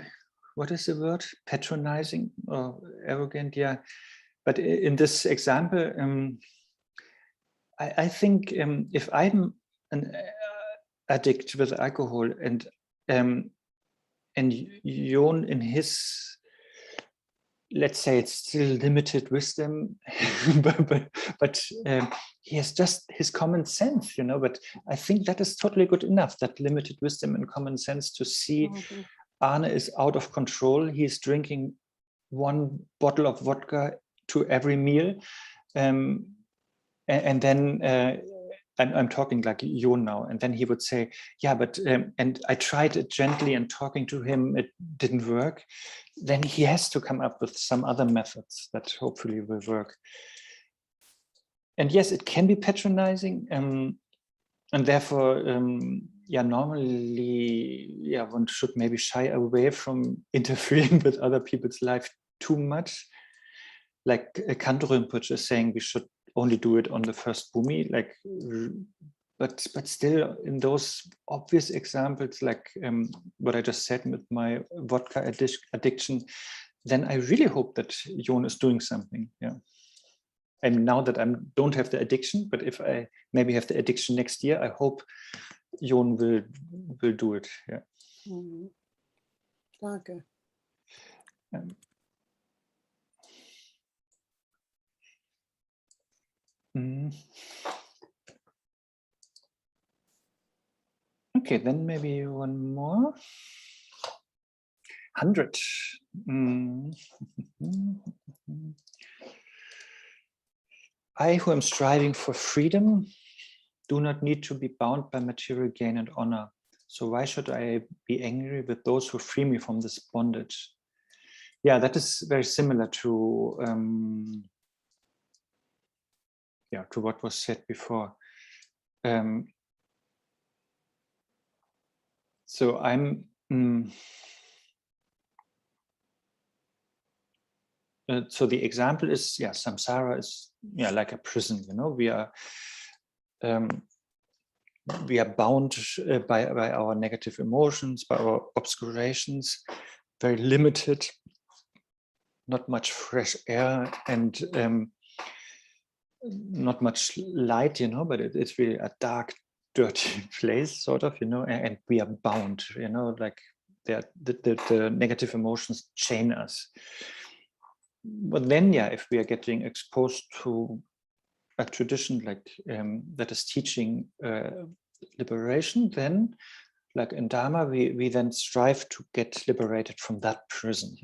what is the word? Patronizing or arrogant, But in this example, I think if I'm an addict with alcohol and Yon in his, let's say it's still limited wisdom, but he has just his common sense, but I think that is totally good enough, that limited wisdom and common sense to see Arne is out of control. He's drinking 1 bottle of vodka to every meal. And then I'm talking like Yon now, and then he would say, but and I tried it gently and talking to him, it didn't work. Then he has to come up with some other methods that hopefully will work. And yes, it can be patronizing. And therefore, normally, one should maybe shy away from interfering with other people's life too much. Like Khyentse Rinpoche is saying, we should only do it on the first bhumi. Like, but still, in those obvious examples, like what I just said with my vodka addiction, then I really hope that Jon is doing something. Yeah. And now that I don't have the addiction, but if I maybe have the addiction next year, I hope Jon will do it. Yeah. Mm-hmm. Okay. Okay, then maybe one more. 100. I, who am striving for freedom, do not need to be bound by material gain and honor. So why should I be angry with those who free me from this bondage? Yeah, that is very similar to what was said before. So I'm so the example is, samsara is like a prison. We are bound by our negative emotions, by our obscurations, very limited, not much fresh air, and not much light, but it's really a dark, dirty place, sort of, and we are bound, like the negative emotions chain us. But then, if we are getting exposed to a tradition like that is teaching liberation, then, like in Dharma, we then strive to get liberated from that prison,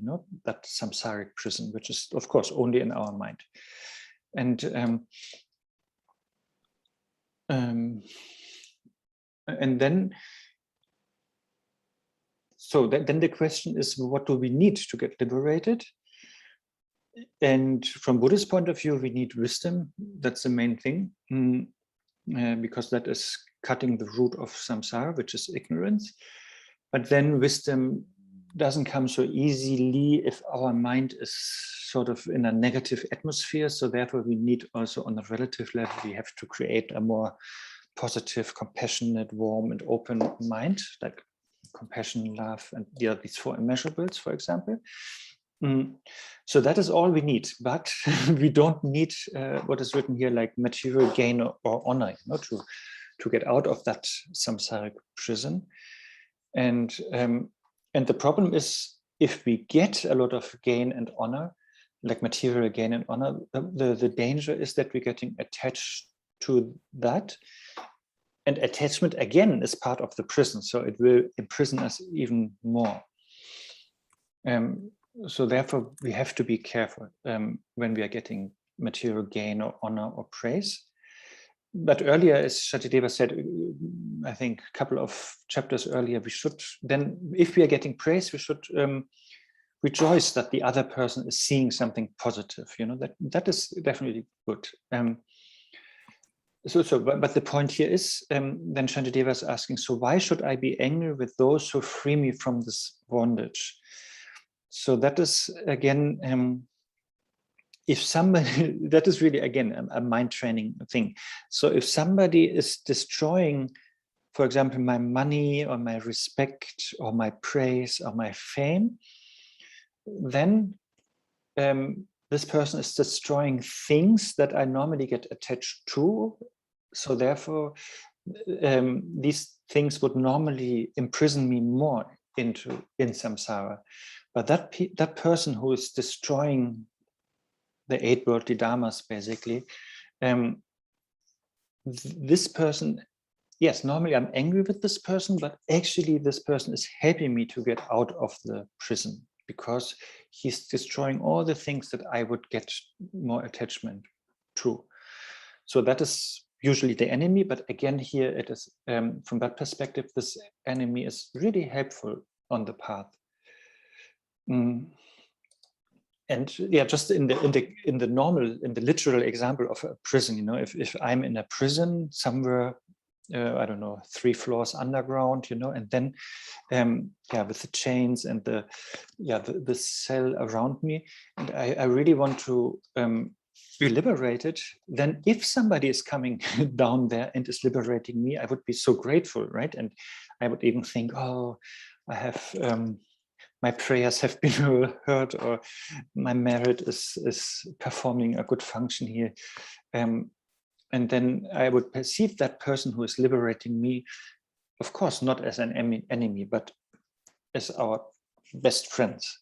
that samsaric prison, which is, of course, only in our mind. And then, so then the question is, what do we need to get liberated? And from Buddhist point of view, we need wisdom. That's the main thing, because that is cutting the root of samsara, which is ignorance. But then wisdom doesn't come so easily if our mind is sort of in a negative atmosphere. So therefore, we need also, on a relative level, we have to create a more positive, compassionate, warm, and open mind, like compassion, love, and these 4 immeasurables, for example. So that is all we need, but we don't need what is written here, like material gain or honor, to get out of that samsaric prison. And the problem is, if we get a lot of gain and honor, like material gain and honor, the danger is that we're getting attached to that. And attachment, again, is part of the prison, so it will imprison us even more. So therefore, we have to be careful when we are getting material gain or honor or praise. But earlier, as Shantideva said, I think a couple of chapters earlier, we should then, if we are getting praise, we should rejoice that the other person is seeing something positive. That is definitely good. But the point here is, then Shantideva is asking, so why should I be angry with those who free me from this bondage? So that is, again, if somebody, that is really, again, a mind training thing. So if somebody is destroying, for example, my money or my respect or my praise or my fame, then this person is destroying things that I normally get attached to. So therefore, these things would normally imprison me more in samsara. But that person who is destroying the 8 worldly dharmas, basically, this person, yes, normally I'm angry with this person, but actually this person is helping me to get out of the prison, because he's destroying all the things that I would get more attachment to. So that is usually the enemy, but again, here it is, from that perspective, this enemy is really helpful on the path. And just in the literal example of a prison, if I'm in a prison somewhere, I don't know, 3 floors underground, you know, and then with the chains and the cell around me, and I really want to be liberated. Then if somebody is coming down there and is liberating me, I would be so grateful, right? And I would even think, oh, I have my prayers have been heard, or my merit is performing a good function here. And then I would perceive that person who is liberating me, of course, not as an enemy, but as our best friends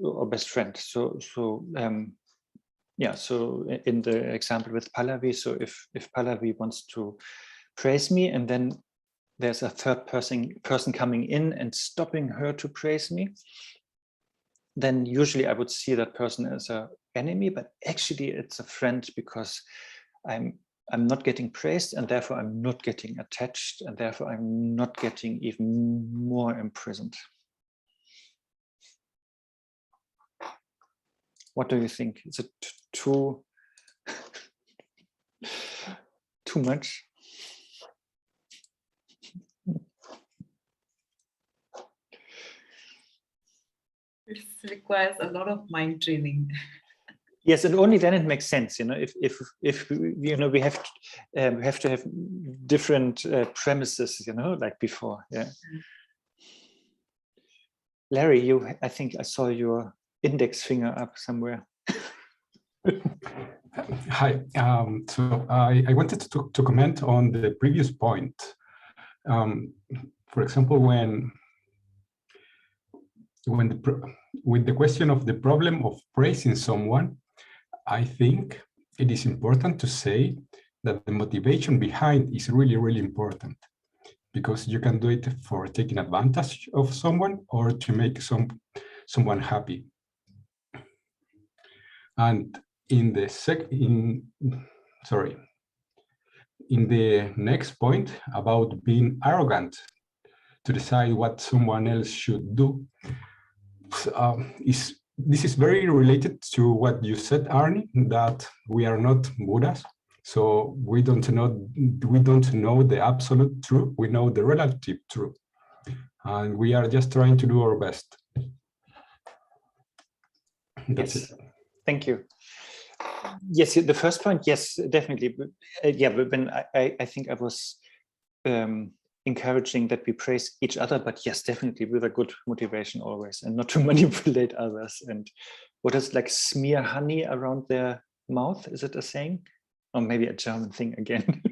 or best friend. So in the example with Pallavi, so if Pallavi wants to praise me, and then there's a third person coming in and stopping her to praise me, then usually I would see that person as an enemy, but actually it's a friend, because I'm not getting praised, and therefore I'm not getting attached, and therefore I'm not getting even more imprisoned. What do you think? Is it too much? It requires a lot of mind training. Yes, and only then it makes sense, you know. If you know, we have to have different premises, you know, like before. Yeah. Larry, I think I saw your index finger up somewhere. Hi. So I wanted to comment on the previous point. For example, with the question of the problem of praising someone, I think it is important to say that the motivation behind is really, really important, because you can do it for taking advantage of someone or to make someone happy. And in the next point about being arrogant to decide what someone else should do, this is very related to what you said, Arne, that we are not Buddhas, so we don't know the absolute truth. We know the relative truth, and we are just trying to do our best. That's yes. it. Thank you. Yes, the first point, yes, definitely. But when I think I was encouraging that we praise each other, but yes, definitely with a good motivation always, and not to manipulate others. And what is like smear honey around their mouth? Is it a saying? Or maybe a German thing again.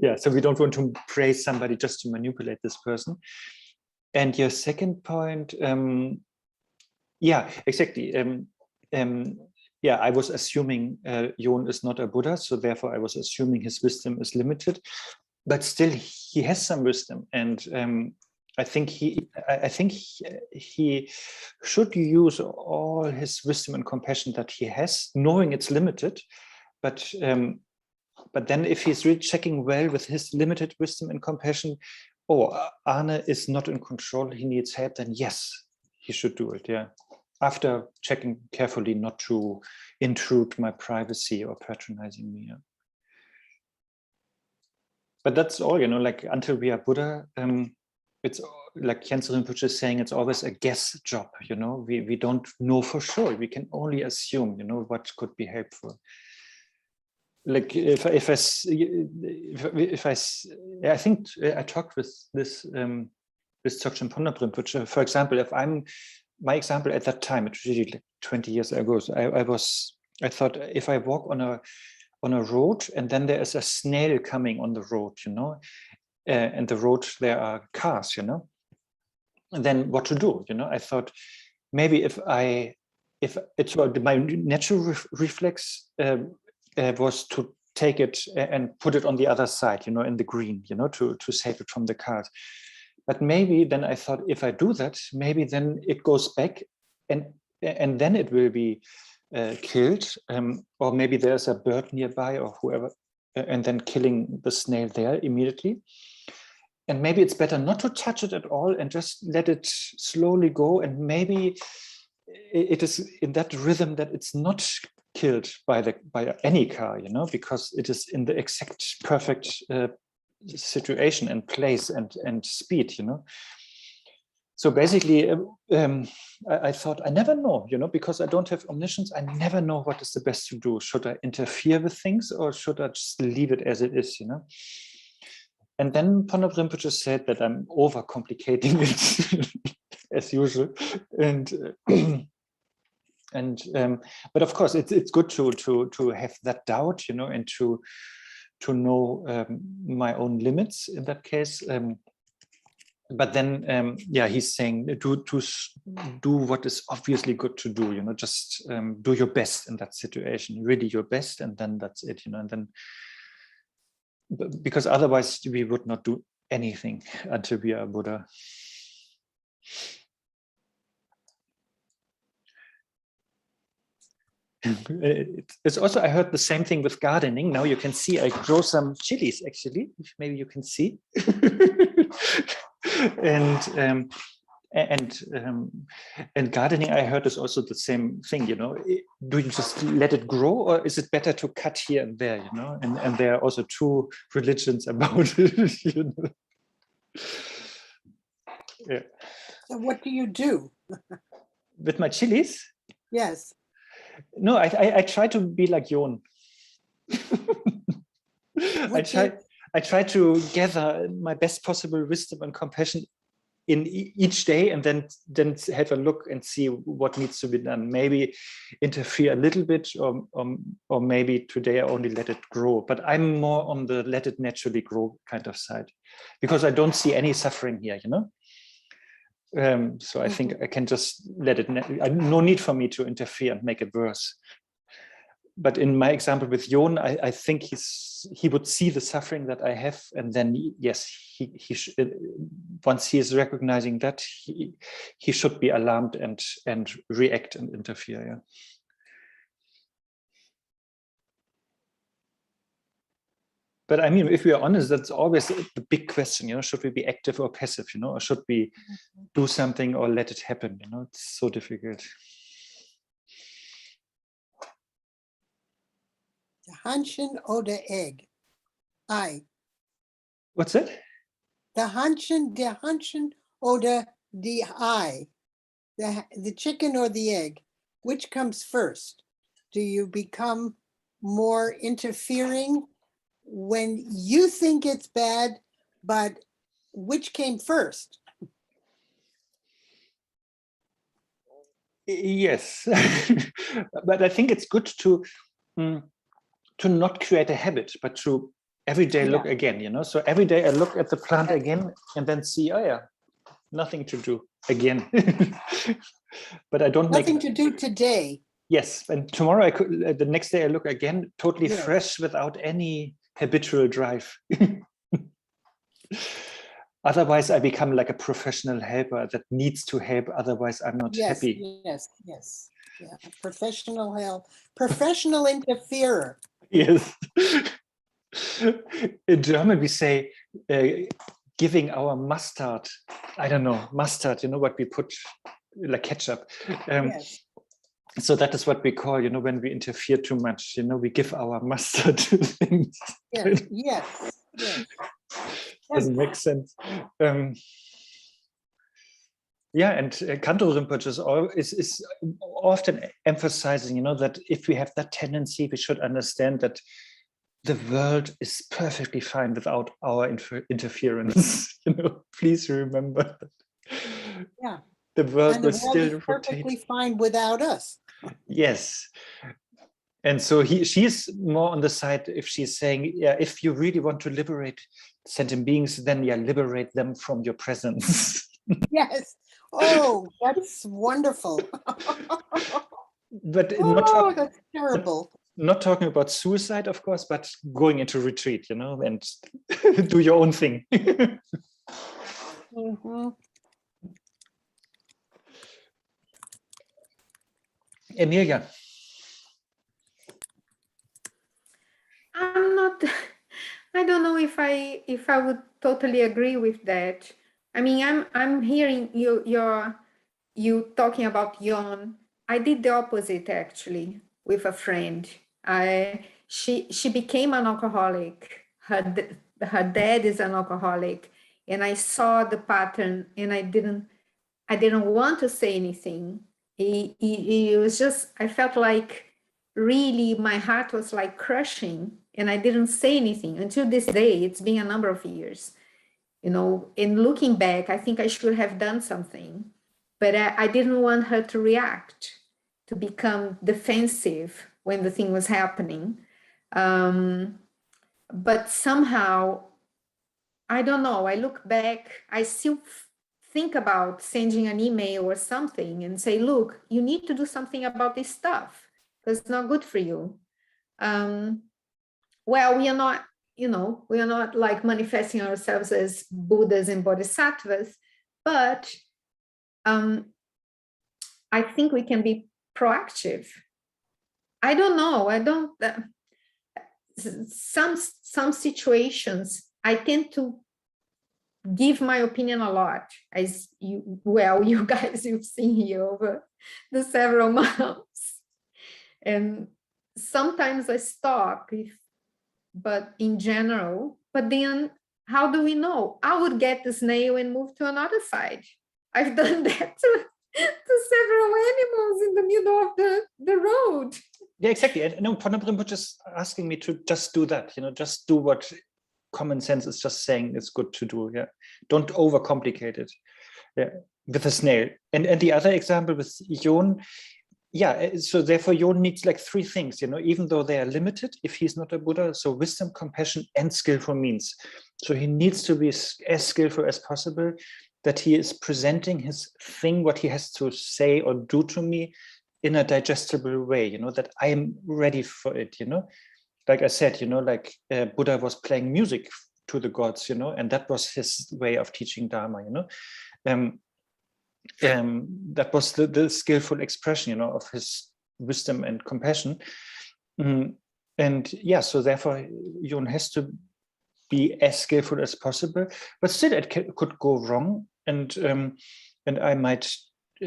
Yeah, so we don't want to praise somebody just to manipulate this person. And your second point, yeah, exactly. Yeah, I was assuming Jon is not a Buddha, so therefore I was assuming his wisdom is limited, but still he has some wisdom, and I think he should use all his wisdom and compassion that he has, knowing it's limited, but then if he's really checking well with his limited wisdom and compassion, oh, Arne is not in control, he needs help, then yes, he should do it. Yeah. After checking carefully not to intrude my privacy or patronizing me. Yeah. But that's all, you know, like until we are Buddha, it's like Khyentse Rinpoche is saying, it's always a guess job, you know, we don't know for sure. We can only assume, you know, what could be helpful. Like I think I talked with this Dzogchen Ponda Rinpoche, for example, my example at that time, it's really like 20 years ago. So I thought if I walk on a road and then there is a snail coming on the road, you know, and the road there are cars, you know, and then what to do, you know? I thought maybe if it's my natural reflex was to take it and put it on the other side, you know, in the green, you know, to save it from the cars. But maybe then I thought, if I do that, maybe then it goes back and then it will be killed, or maybe there's a bird nearby or whoever, and then killing the snail there immediately. And maybe it's better not to touch it at all and just let it slowly go. And maybe it is in that rhythm that it's not killed by any car, you know, because it is in the exact perfect situation and place and speed, you know. So basically, I thought, I never know, you know, because I don't have omniscience, I never know what is the best to do. Should I interfere with things or should I just leave it as it is, you know? And then Ponop Rinpoche said that I'm overcomplicating it as usual. But of course, it's good to have that doubt, you know, and to know my own limits in that case. But then, yeah, he's saying do what is obviously good to do, you know, just do your best in that situation, really your best, and then that's it, you know, and then, because otherwise we would not do anything until we are Buddha. It's also, I heard the same thing with gardening. Now you can see I grow some chilies, actually, which maybe you can see. And gardening, I heard, is also the same thing, you know. Do you just let it grow, or is it better to cut here and there, you know? And there are also two religions about it, you know. Yeah. So what do you do? With my chilies? Yes. No, I try to be like Jon. I try to gather my best possible wisdom and compassion in each day, and then have a look and see what needs to be done. Maybe interfere a little bit, or maybe today I only let it grow. But I'm more on the let it naturally grow kind of side, because I don't see any suffering here, you know. So I think I can just let it. No need for me to interfere and make it worse. But in my example with Jon, I think he would see the suffering that I have, and then yes, once he is recognizing that, he should be alarmed and react and interfere. Yeah. But I mean, if we are honest, that's always the big question, you know, should we be active or passive, you know, or should we do something or let it happen, you know, it's so difficult. The Hanshin oder egg. What's it? The Hanshin oder the eye. The chicken or the egg. Which comes first? Do you become more interfering when you think it's bad, but which came first? Yes, but I think it's good to not create a habit, but to every day look again, you know. So every day I look at the plant again and then see, oh yeah, nothing to do again. But I don't nothing to do today. Yes, and tomorrow I could. The next day I look again, totally fresh, without any habitual drive. Otherwise, I become like a professional helper that needs to help. Otherwise, I'm not happy. Yes. Yeah, professional help, professional interferer. Yes. In German, we say giving our mustard. I don't know, mustard, you know, what we put like ketchup. Yes. So that is what we call, you know, when we interfere too much, you know, we give our mustard to things. Yes. Doesn't make sense. Yeah, and Kanto Rinpoche is often emphasizing, you know, that if we have that tendency, we should understand that the world is perfectly fine without our interference. You know, please remember that. Yeah. The world will still still perfectly rotate. fine without us. Yes. And so she's more on the side, if she's saying, yeah, if you really want to liberate sentient beings, then liberate them from your presence. Yes. Oh, that's wonderful. But that's terrible. Not talking about suicide, of course, but going into retreat, you know, and do your own thing. Emilia. I don't know if I would totally agree with that. I mean, I'm hearing you talking about Jon. I did the opposite, actually. with a friend. She became an alcoholic. Her dad is an alcoholic, and I saw the pattern, and I didn't want to say anything. It was just, I felt like really my heart was like crushing, and I didn't say anything until this day. It's been a number of years, you know, and looking back, I think I should have done something, but I didn't want her to react, to become defensive when the thing was happening. But somehow, I don't know, I look back, I still think about sending an email or something and say, look, you need to do something about this stuff because it's not good for you. Well, we are not, you know, we are not like manifesting ourselves as Buddhas and Bodhisattvas, but I think we can be proactive. I don't know, some situations, I tend to give my opinion a lot, as you guys, you've seen here over the several months. And sometimes I stop, but in general, but then how do we know? I would get the snail and move to another side. I've done that to several animals in the middle of the road. Yeah, exactly. And no, Ponam Rinpoche is asking me to just do that, you know, just do what common sense is just saying it's good to do. Yeah, don't overcomplicate it. Yeah, with a snail. And the other example with Yon, yeah, so therefore Yon needs like three things, you know, even though they are limited if he's not a Buddha. So wisdom, compassion, and skillful means. So he needs to be as skillful as possible, that he is presenting his thing, what he has to say or do to me in a digestible way, you know, that I am ready for it, you know. Like I said, you know, like Buddha was playing music to the gods, you know, and that was his way of teaching Dharma, you know. That was the skillful expression, you know, of his wisdom and compassion. And yeah, so therefore, Yon has to be as skillful as possible, but still it could go wrong, and I might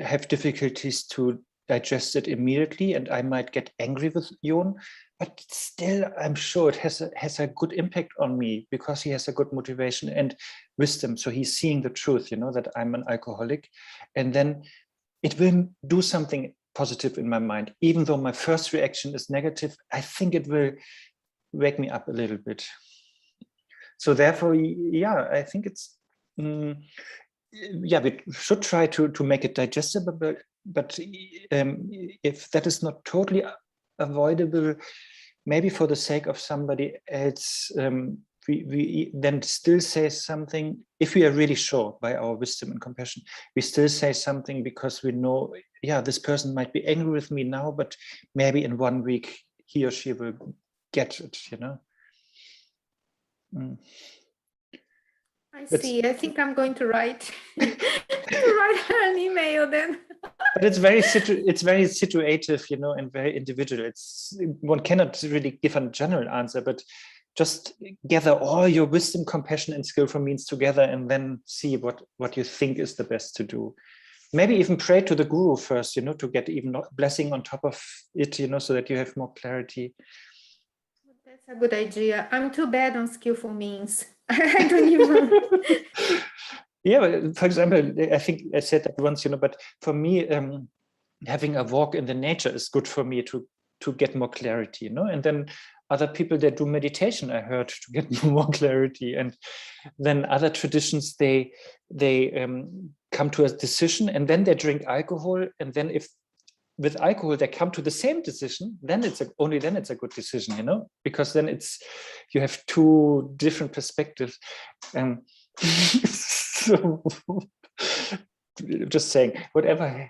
have difficulties to digest it immediately, and I might get angry with Yon, but still I'm sure it has a good impact on me because he has a good motivation and wisdom. So he's seeing the truth, you know, that I'm an alcoholic, and then it will do something positive in my mind. Even though my first reaction is negative, I think it will wake me up a little bit. So therefore, yeah, I think it's, yeah, we should try to make it digestible, but if that is not totally avoidable, maybe for the sake of somebody else, we then still say something. If we are really sure by our wisdom and compassion, we still say something because we know, yeah, this person might be angry with me now, but maybe in 1 week he or she will get it, you know. I see. I think I'm going to write her an email then. But it's very situative, you know, and very individual. One cannot really give a general answer, but just gather all your wisdom, compassion, and skillful means together, and then see what you think is the best to do. Maybe even pray to the guru first, you know, to get even blessing on top of it, you know, so that you have more clarity. That's a good idea. I'm too bad on skillful means. I don't even. Yeah, but for example, I think I said that once, you know, but for me, having a walk in the nature is good for me to get more clarity, you know. And then other people that do meditation, I heard, to get more clarity. And then other traditions, they come to a decision, and then they drink alcohol, and then if with alcohol they come to the same decision, then only then it's a good decision, you know, because then you have two different perspectives. So just saying, whatever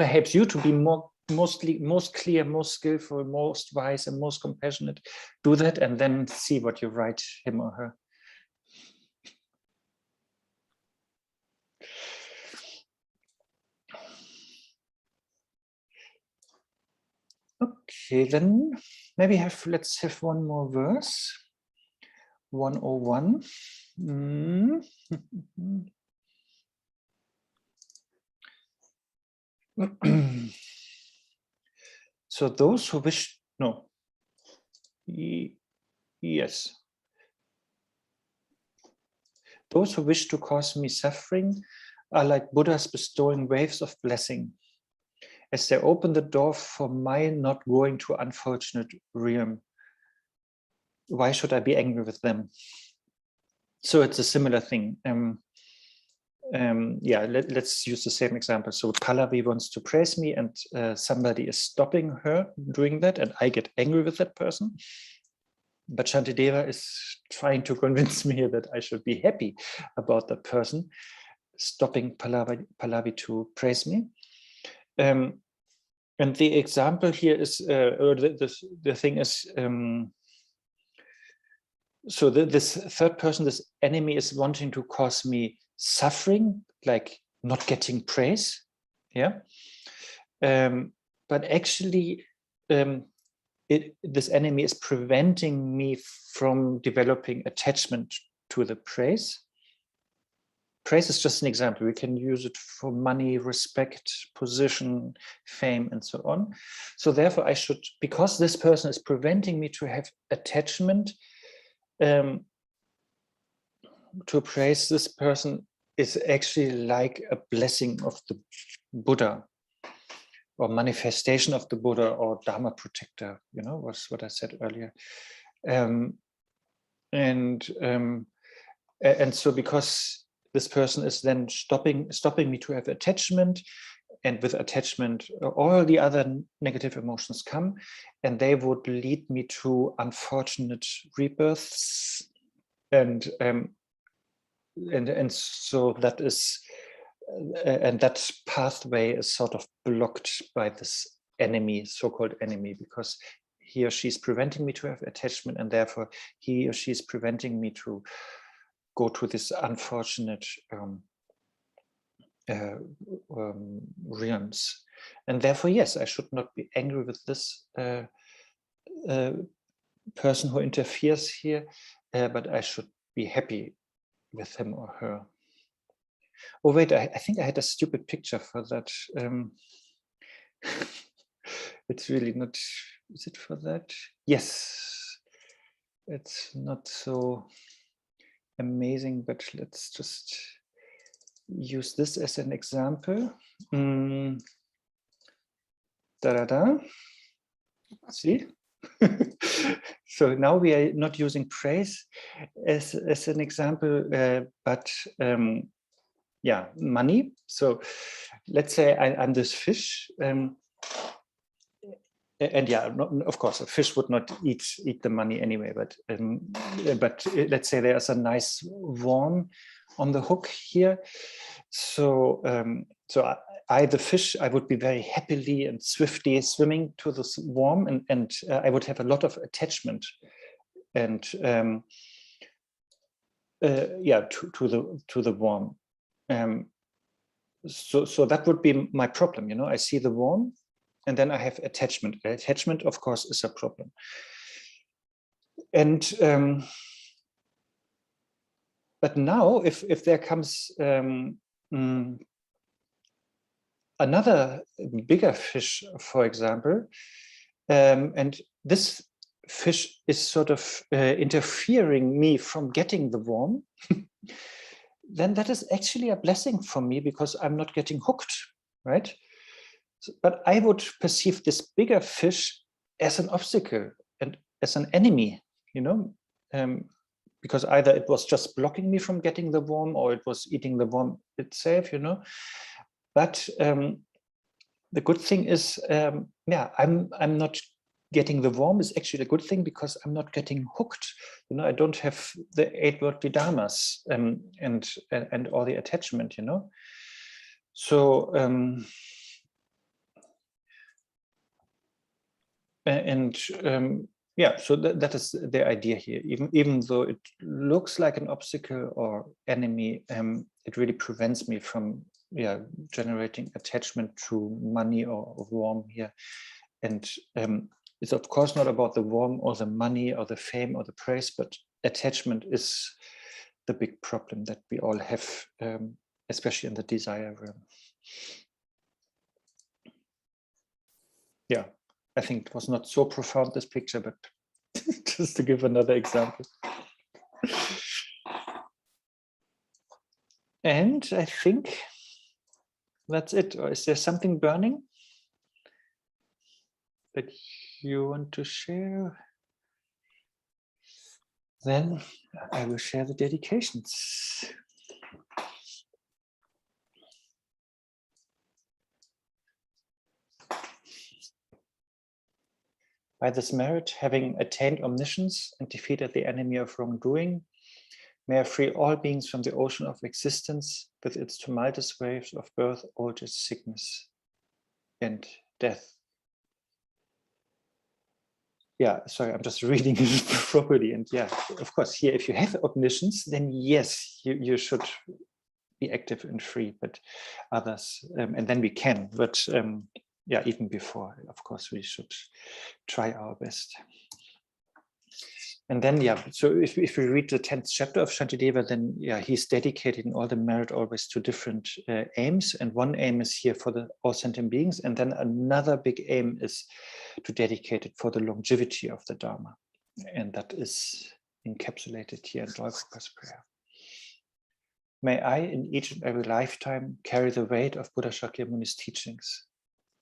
helps you to be most clear, most skillful, most wise, and most compassionate, do that, and then see what you write him or her. Okay, then maybe let's have one more verse. 101. So those who wish, yes. Those who wish to cause me suffering are like Buddhas bestowing waves of blessing, as they open the door for my not going to unfortunate realm. Why should I be angry with them? So it's a similar thing. Yeah, let's use the same example. So Pallavi wants to praise me, and somebody is stopping her doing that, and I get angry with that person. But Shantideva is trying to convince me that I should be happy about that person stopping Pallavi to praise me. And the example here is, or the thing is, so this third person, this enemy, is wanting to cause me suffering, like not getting praise. Yeah. But actually, this enemy is preventing me from developing attachment to the praise. Praise is just an example. We can use it for money, respect, position, fame, and so on. So therefore, I should, because this person is preventing me to have attachment to praise, this person is actually like a blessing of the Buddha, or manifestation of the Buddha, or Dharma protector, was what I said earlier. And so because this person is then stopping me to have attachment, and with attachment, all the other negative emotions come, and they would lead me to unfortunate rebirths, and so that is, and that pathway is sort of blocked by this enemy, so-called enemy, because he or she is preventing me to have attachment, and therefore he or she is preventing me to go to this unfortunate realms. And therefore, yes, I should not be angry with this person who interferes here, but I should be happy with him or her. Oh wait, I think I had a stupid picture for that. It's really not, is it for that? Yes, it's not so amazing, but let's just use this as an example. See? So now we are not using praise as an example, but yeah, money. So let's say I'm this fish, and yeah, of course, a fish would not eat the money anyway. But let's say there's a nice worm on the hook here. So I, the fish, I would be very happily and swiftly swimming to this worm, and I would have a lot of attachment, and yeah, to the worm. So that would be my problem. I see the worm, and then I have attachment. Attachment, of course, is a problem. And but now, if there comes another bigger fish, for example, and this fish is sort of interfering me from getting the worm, then that is actually a blessing for me, because I'm not getting hooked, right? But I would perceive this bigger fish as an obstacle and as an enemy, because either it was just blocking me from getting the worm, or it was eating the worm itself, But the good thing is, yeah, I'm not getting the worm is actually a good thing, because I'm not getting hooked. I don't have the 8 worldly dharmas and all the attachment, So yeah, so that is the idea here. Even though it looks like an obstacle or enemy, it really prevents me from generating attachment to money or worm here. And it's of course not about the worm or the money or the fame or the praise, but attachment is the big problem that we all have, especially in the desire realm. Yeah, I think it was not so profound, this picture, but just to give another example. And I think that's it. Or is there something burning that you want to share? Then I will share the dedications. By this merit, having attained omniscience and defeated the enemy of wrongdoing, may I free all beings from the ocean of existence with its tumultuous waves of birth, old age, sickness, and death. Yeah, sorry, I'm just reading it properly. And yeah, of course, here, if you have omniscience, then yes, you should be active and free, but others, and then we can, but yeah, even before, of course, we should try our best. And then, yeah, so if we read the 10th chapter of Shantideva, then yeah, he's dedicating all the merit always to different aims. And one aim is here for the all sentient beings. And then another big aim is to dedicate it for the longevity of the Dharma. And that is encapsulated here in Joy Prabhupada's prayer. May I, in each and every lifetime, carry the weight of Buddha Shakyamuni's teachings.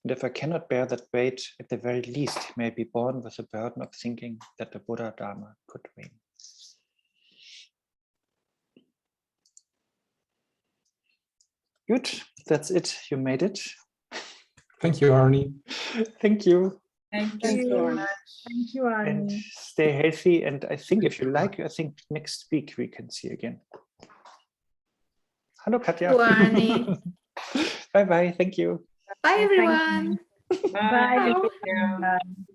And if I cannot bear that weight, at the very least, may I be born with the burden of thinking that the Buddha Dharma could win. Good, that's it. You made it. Thank you, Arne. Thank you. Thank Thank you, you. Arne. Thank you, Arne. And stay healthy. And I think if you like, I think next week we can see again. Hello, Katja. Thank you, Arne. Bye-bye. Thank you. Bye, everyone. Bye. Bye. Thank you.